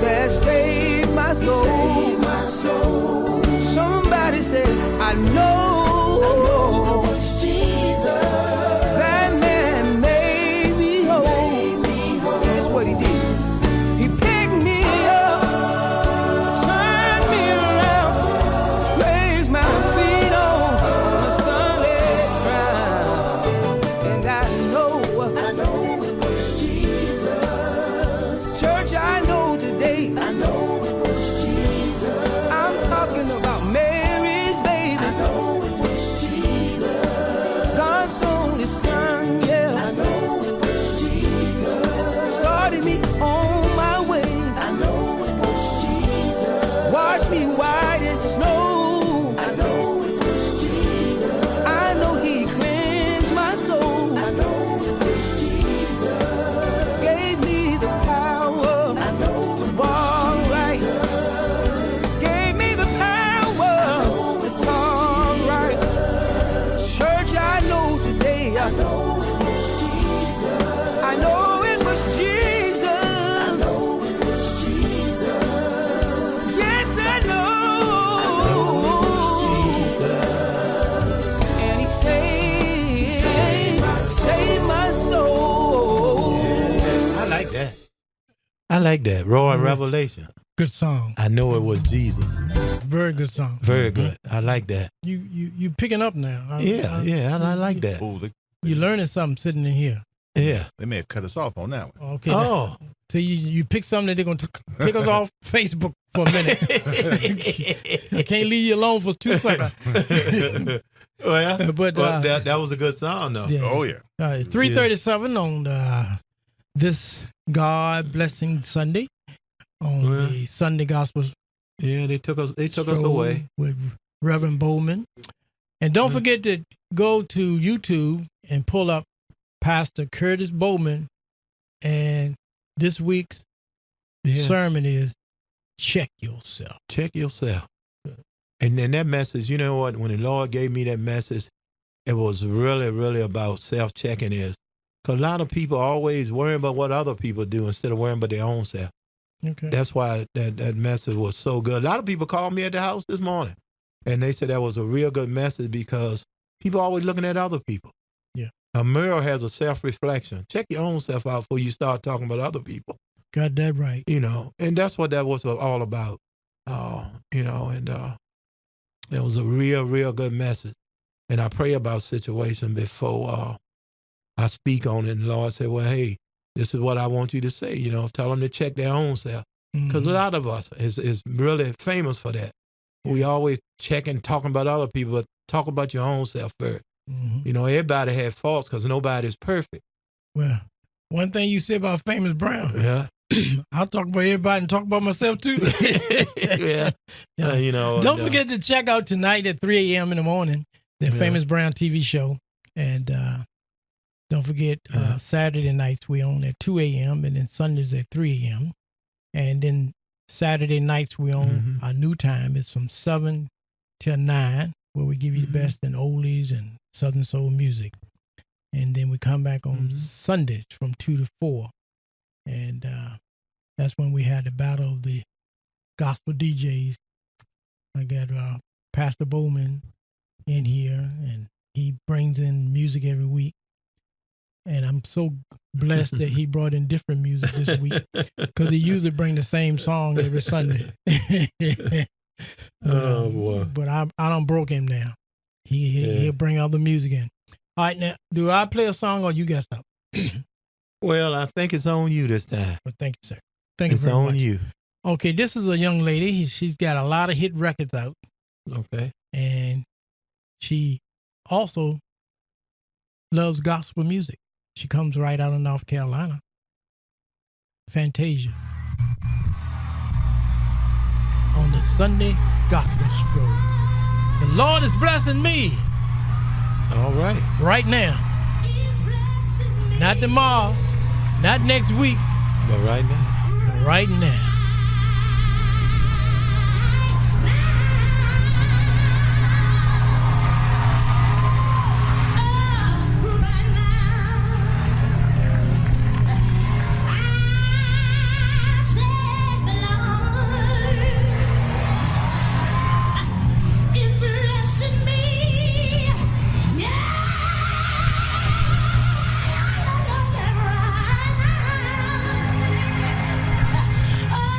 That saved my soul. Somebody say, I know it's Jesus. That man made me whole. That's what he did. He picked me up, turned me around, placed my feet on a solid ground. And I know it was Jesus. Church, I know today. I know it was Jesus. I'm talking about Mary's baby. I know it was Jesus. God's only son, yeah. I know it was Jesus. Started me on my way. I know it was Jesus. Washed me white as snow. I know it was Jesus. I know he cleansed my soul. I know it was Jesus. Gave me the power. I know to walk right. Gave me the power to talk right. Church, I know today. I know it was Jesus. I know it was Jesus. I know it was Jesus. Yes, I know it was Jesus. And he saved my soul. I like that. Roar and Revelation. Good song. I know it was Jesus. Very good song. Very good. I like that. You picking up now. I like that. Oh, You learning something sitting in here. Yeah. they may have cut us off on that one. Okay. Oh. So you pick something that they're gonna take us off Facebook for a minute. I can't leave you alone for 2 seconds. But that was a good song, though. Yeah. Oh yeah. 3:37 on this God Blessing Sunday on the Sunday Gospel Yeah, they took us Stroll away. with Reverend Bowman. And don't forget to go to YouTube and pull up Pastor Curtis Bowman. And this week's sermon is check yourself. Check yourself. And then that message, you know what? When the Lord gave me that message, it was really, really about self-checking because a lot of people always worry about what other people do instead of worrying about their own self. Okay. That's why that message was so good. A lot of people called me at the house this morning, and they said that was a real good message because people are always looking at other people. Yeah. A mirror has a self-reflection. Check your own self out before you start talking about other people. Got that right. And that's what that was all about. It was a real, real good message. And I pray about situation before I speak on it. And the Lord said, well, hey, this is what I want you to say. Tell them to check their own self. Because a lot of us is really famous for that. We always checking, talking about other people, but talk about your own self first. Everybody has faults because nobody's perfect. Well, one thing you said about Famous Brown. Yeah. I'll talk about everybody and talk about myself too. Yeah. Don't forget to check out tonight at 3 a.m. in the morning, the Famous Brown TV show. And don't forget Saturday nights we on at 2 a.m. and then Sundays at 3 a.m. And then Saturday nights we on our new time. It's from 7 till 9, where we give you the best in oldies and Southern soul music. And then we come back on Sundays from 2 to 4. And that's when we had the battle of the gospel DJs. I got Pastor Bowman in here, and he brings in music every week. And I'm so blessed that he brought in different music this week because he usually bring the same song every Sunday. But I don't broke him now. He'll bring other music in. All right, now, do I play a song or you got something? Well, I think it's on you this time. Well, thank you, sir. Thank you very much. It's on you. Okay, this is a young lady. She's got a lot of hit records out. Okay. And she also loves gospel music. She comes right out of North Carolina. Fantasia. On the Sunday Gospel Stroll. The Lord is blessing me. All right. Right now. Not tomorrow. Not next week. But right now. But right now. Oh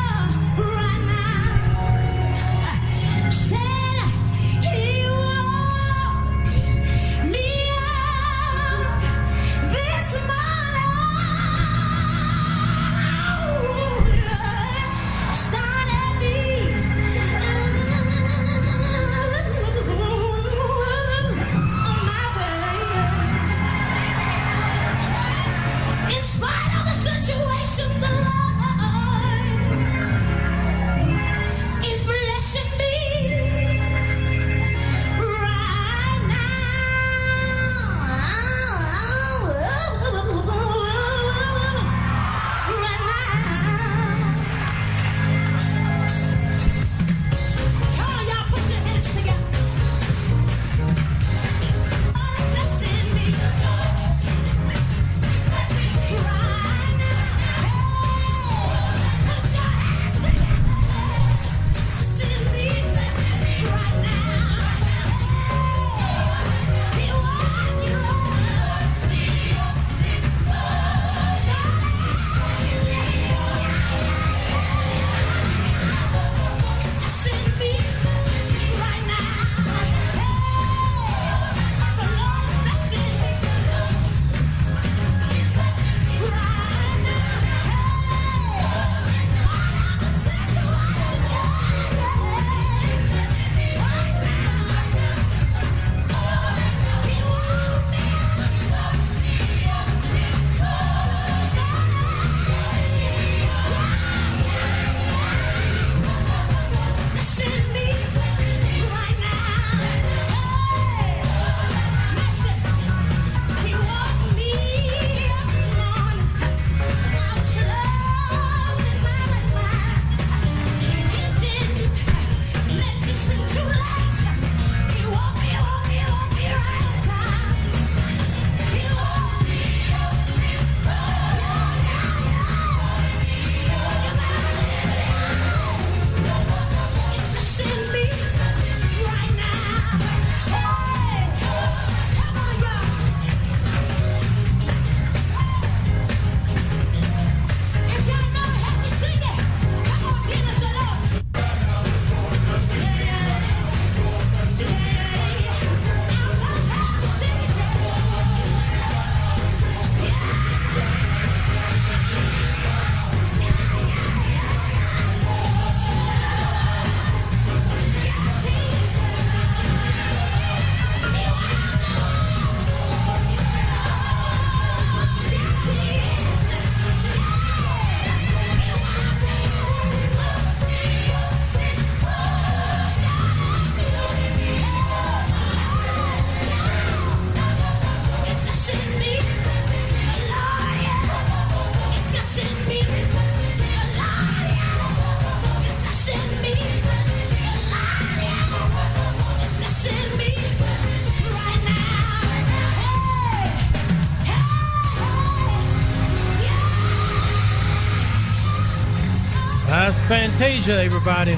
That's Fantasia, everybody.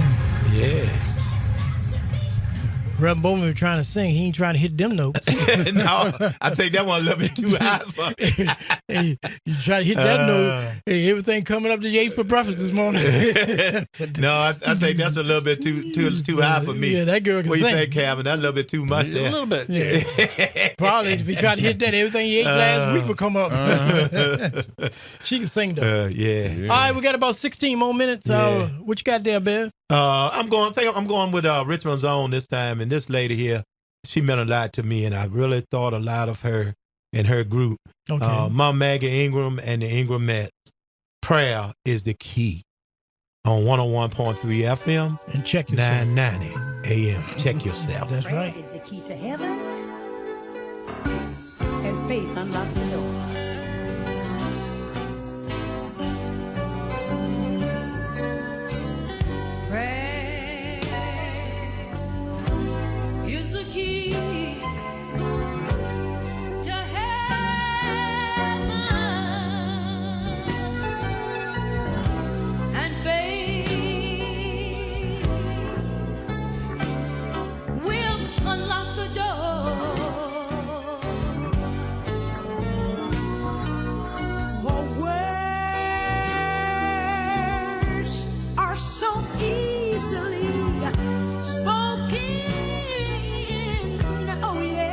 Yeah. Reverend Bowman was trying to sing. He ain't trying to hit them notes. No, I think that one a little bit too high for me. Hey, you try to hit that note. Hey, everything coming up to the 8 for breakfast this morning. No, I think that's a little bit too high for me. Yeah, that girl can What do sing. you think, Calvin? That's a little bit too much there. A little bit. Yeah. Probably if he tried to hit that, everything he ate last week would come up. She can sing though. Yeah. All right, we got about 16 more minutes. Yeah. What you got there, Bev? I'm going with Richmond's Own this time, and this lady here, she meant a lot to me, and I really thought a lot of her and her group. Okay. Mom Maggie Ingram and the Ingramettes. Prayer is the key on 101.3 FM and check yourself. 990 AM. Check yourself. That's Prayer right. is the key to heaven, and faith unlocks the door. Is the key to heaven, and faith will unlock the door. For words are so easily spoken. Oh yes,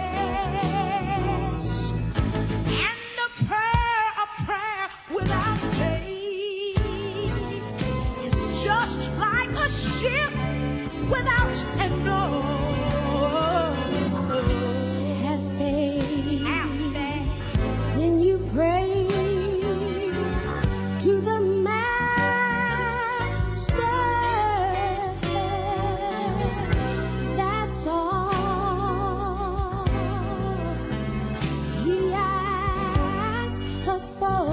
and a prayer without faith is just like a ship without an oar. Have faith when you pray to the Master. That's all He asks us for.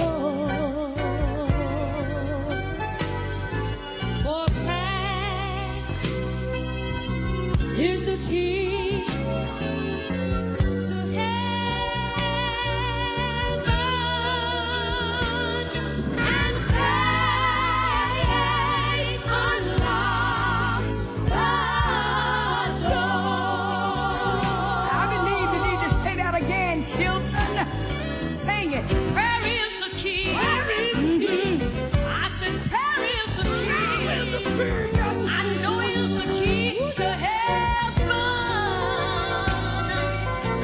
For prayer is the key to heaven, and faith unlocks the door. I believe you need to say that again, children. Sing it. Prayer is the key. I said prayer is the key. I know it's the key to heaven.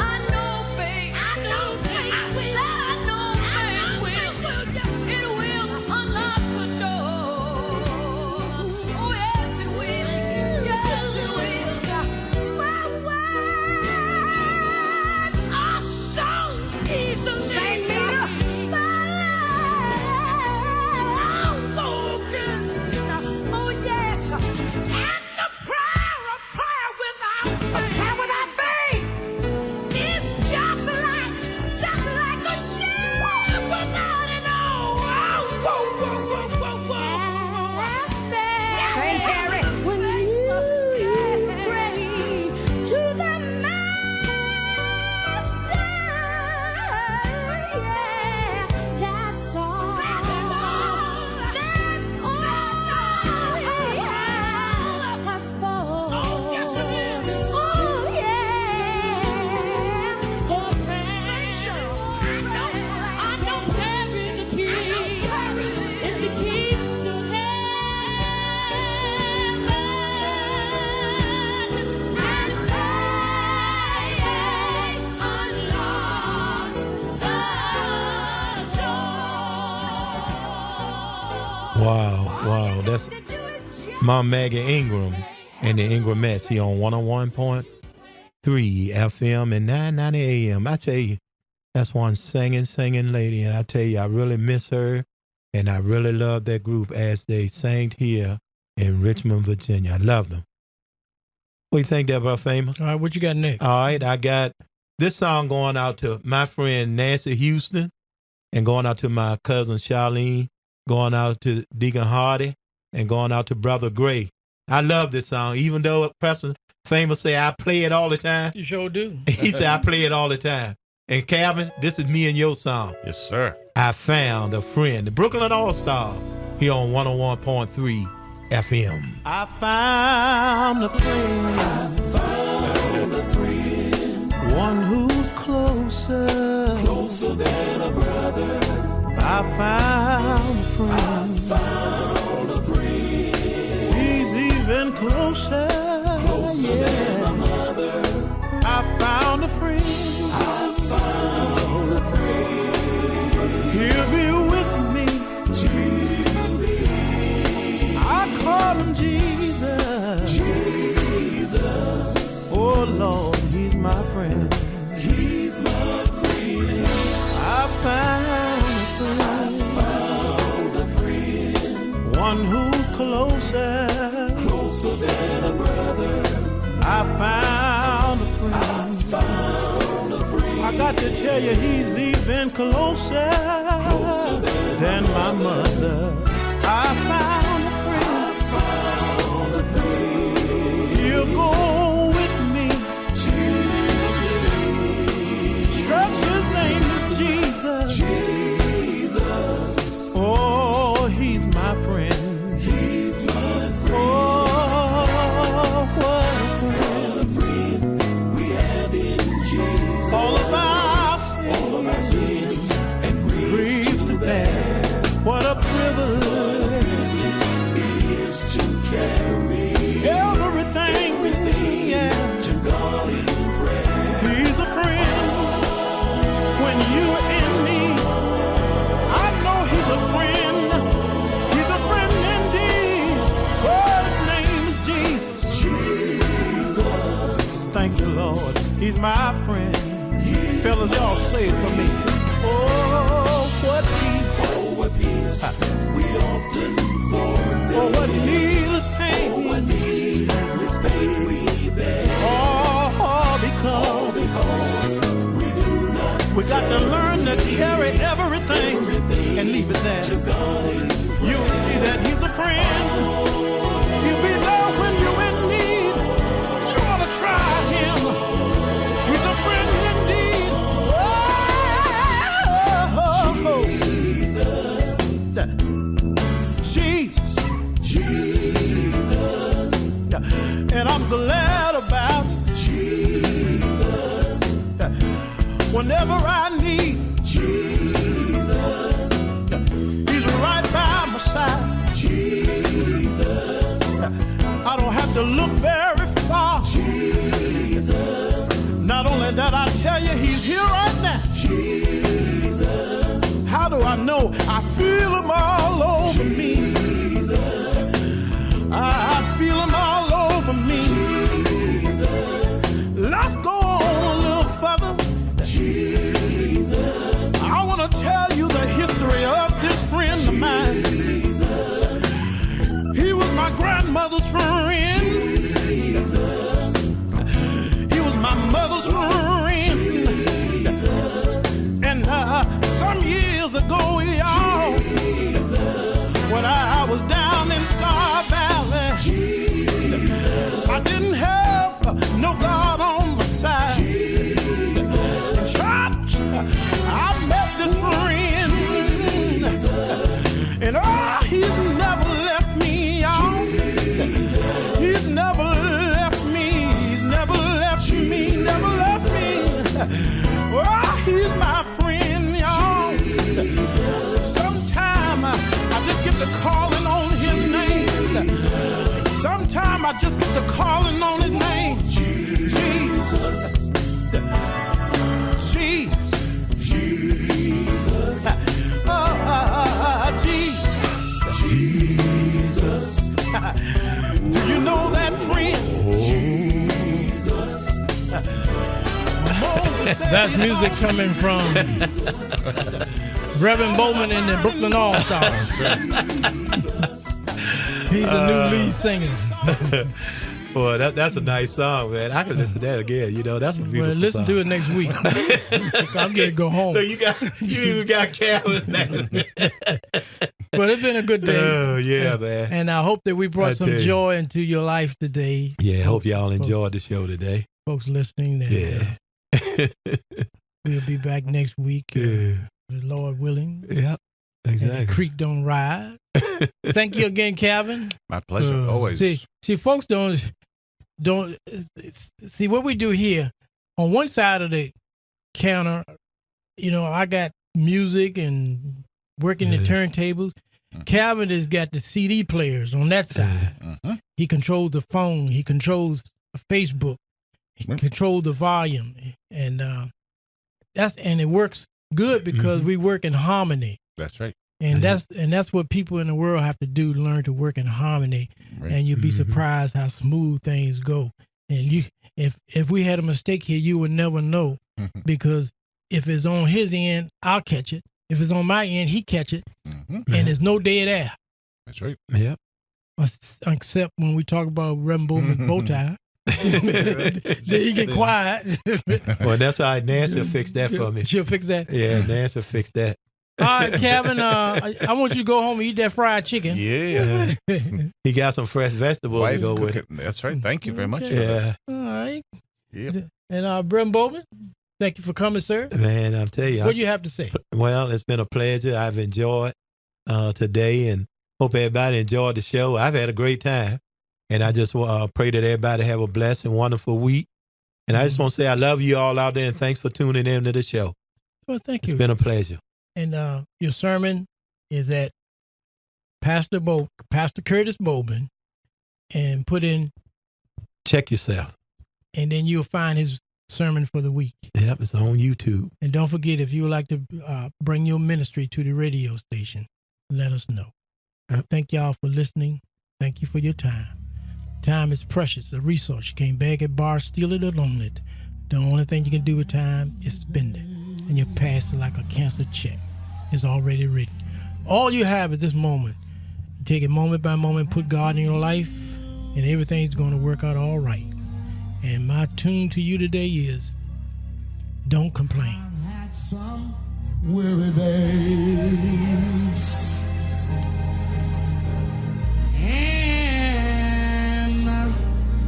I know faith. I said I know faith will. It will unlock the door. Oh yes it will. Yes it will. My words are so easily spoken. Oh yes, and the prayer without faith is just like a ship without an oar. Saint Harry, when you pray to the Master, yeah, that's all. That's all He asks for. Oh yeah, for prayer. I know prayer is the key. It's the key to heaven, and faith unlocks the door. Wow. That's Mom Maggie Ingram and the Ingramettes here on 101.3 FM and 990 AM. I tell you, that's one singing lady, and I tell you, I really miss her, and I really love that group as they sang here in Richmond, Virginia. I love them. What do you think, Deborah Famous? All right, what you got next? All right, I got this song going out to my friend Nancy Houston, and going out to my cousin Charlene, going out to Deacon Hardy, and going out to Brother Gray. I love this song, even though Preston Famous say I play it all the time. You sure do. He said I play it all the time. And Calvin, this is me and your song. Yes, sir. I found a friend. The Brooklyn All-Stars. here on 101.3 FM. I found a friend. I found a friend. One who's closer than a brother. I found a friend. I found a friend. He's even closer than my mother. I found a friend. I found a friend. He'll be with me till the end. I call him Jesus. Jesus. Oh Lord, he's my friend. He's my friend. I found a friend. One who's closer than a brother. I found a friend. I got to tell you, he's even closer than my mother. I found a friend. He'll go with me. Trust his name is Jesus. Oh, he's my friend. He's my friend. Oh, what a friend we have in Jesus. All of our sins and grief to bear. What a privilege it is to carry everything to God in prayer. He's a friend when you're in need. I know he's a friend. He's a friend indeed. Oh, his name is Jesus. Jesus. Thank you, Lord. He's my friend. Fellas, y'all say it for me. Oh, what peace. Oh, what peace. We often forfeit. Oh, what needless pain. Oh, what needless pain we bear. Oh, because we do not. We got to learn to carry everything and leave it there. You'll see that he's a friend. He'll be there when you're in need. You want to try him. He's a friend indeed. Jesus. And I'm glad about it. Jesus. Whenever I need Jesus, he's right by my side. Jesus. I don't have to look very far. Jesus. Not only that, I tell you, he's here right now. Jesus. How do I know? I feel him all over me. Jesus. I feel him all over me. Jesus. Let's go on a little further. Jesus. I want to tell you the history of this friend of mine. Jesus. He was my grandmother's friend. Jesus. He was my mother's friend. Jesus. And some years ago, y'all, when I was down in Saw Valley, I didn't have no God on my side. In church, I met this friend, and oh, he's never left me, y'all. He's never left me. He's never left me. Never left me. Oh, he's my friend, y'all. Sometime I just get to calling on his name. Sometime I just get to calling on his name. Jesus. Jesus. Jesus. Jesus. Do you know that friend? Jesus. That's music coming from Reverend Bowman and the Brooklyn All-Stars. He's a new lead singer. Boy, that's a nice song, man. I can listen to that again. You know, that's a beautiful Well, listen song. to it next week. I'm getting to go home. So you even got Calvin. But it's been a good day. Oh, yeah, man. And I hope that we brought some joy into your life today. Yeah, hope y'all enjoyed the show today. Folks listening. Yeah. We'll be back next week. Yeah. The Lord willing. Yep. Exactly. And the creek don't rise. Thank you again, Calvin. My pleasure. Always. See, folks don't see what we do here. On one side of the counter, I got music and working the turntables. Calvin has got the CD players on that side. He controls the phone. He controls Facebook. He controls the volume, and it works good because we work in harmony. That's right. And that's what people in the world have to do to learn to work in harmony. Right. And you'd be surprised how smooth things go. And if we had a mistake here, you would never know, because if it's on his end, I'll catch it. If it's on my end, he catch it. And there's no dead air. That's right. Yep. Except when we talk about Reverend Bowman's bow tie. Then you get quiet. Well, that's all right. Nancy will fix that for me. She'll fix that? Yeah, Nancy will fix that. All right, Calvin, I want you to go home and eat that fried chicken. Yeah. He got some fresh vegetables to go with it. That's right. Thank you very much. Yeah. All right. Yep. And Reverend Bowman, thank you for coming, sir. Man, I'll tell you. What do you have to say? Well, it's been a pleasure. I've enjoyed today, and hope everybody enjoyed the show. I've had a great time, and I just pray that everybody have a blessed and wonderful week. And I just want to say I love you all out there, and thanks for tuning in to the show. Well, thank you. It's been a pleasure. And your sermon is at Pastor Curtis Bowman, and put in Check Yourself. And then you'll find his sermon for the week. Yep, it's on YouTube. And don't forget, if you would like to bring your ministry to the radio station, let us know. Yep. Thank y'all for listening. Thank you for your time. Time is precious, a resource. You can't beg it, borrow, steal it, or loan it. The only thing you can do with time is spend it. And you pass it like a cancer check. It's already written. All you have at this moment, take it moment by moment, put God in your life, and everything's going to work out all right. And my tune to you today is, don't complain. I've had some weary days and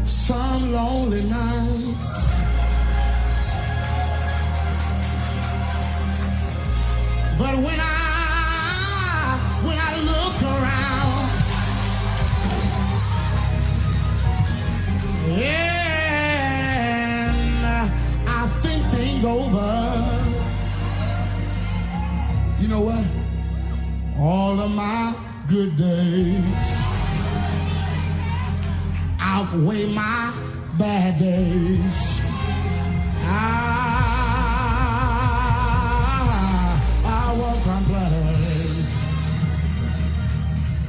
some lonely nights. But when I look around, and I think things over, you know what? All of my good days outweigh my bad days. I won't complain.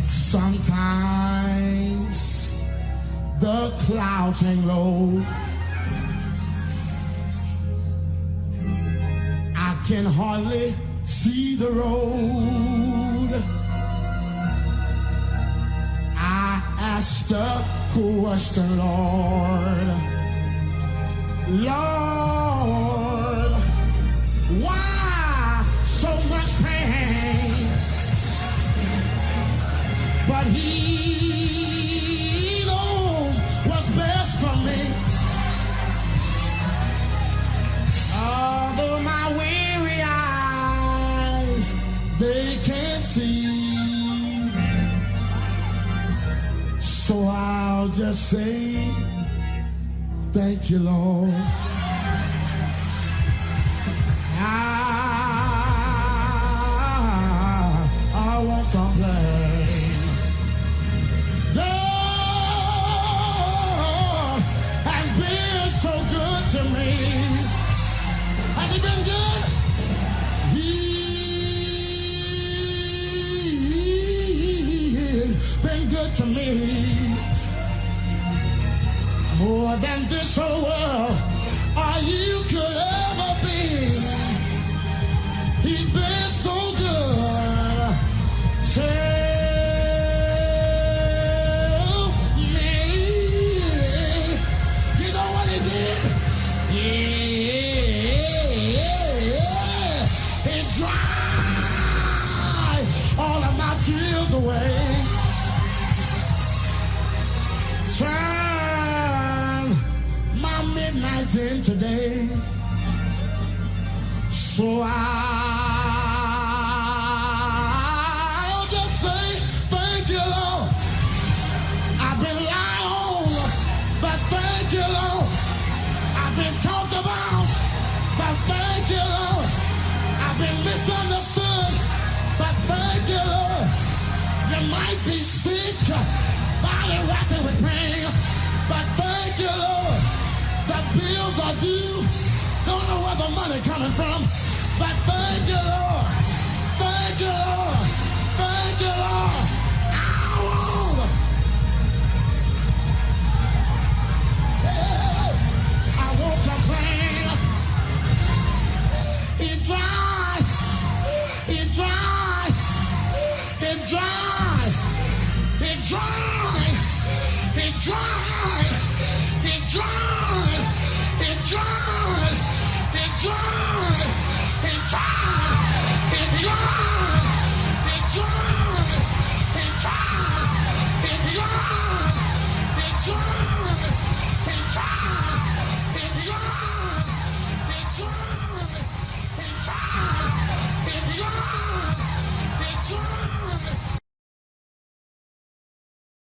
Sometimes the clouds hang low. I can hardly see the road. I asked the question, Lord, why so much pain? But he knows what's best for me. Although my weary eyes, they can't see. So I'll just say, thank you, Lord. I won't complain. God has been so good to me. Has he been good? He's been good to me. More than this whole world or you could ever be. He's been so good. Tell me, you know what he did? Yeah, he dried all of my tears away. Turn my midnights into day. So I be sick, body rocking with pain. But thank you, Lord, the bills are due. Don't know where the money coming from. But thank you, Lord. Thank you, Lord. Thank you, Lord. I want to pray. It dries. It dries. It dries. It dries. It dries. It dries. It dries. It dries. It dries. It dries. It dries.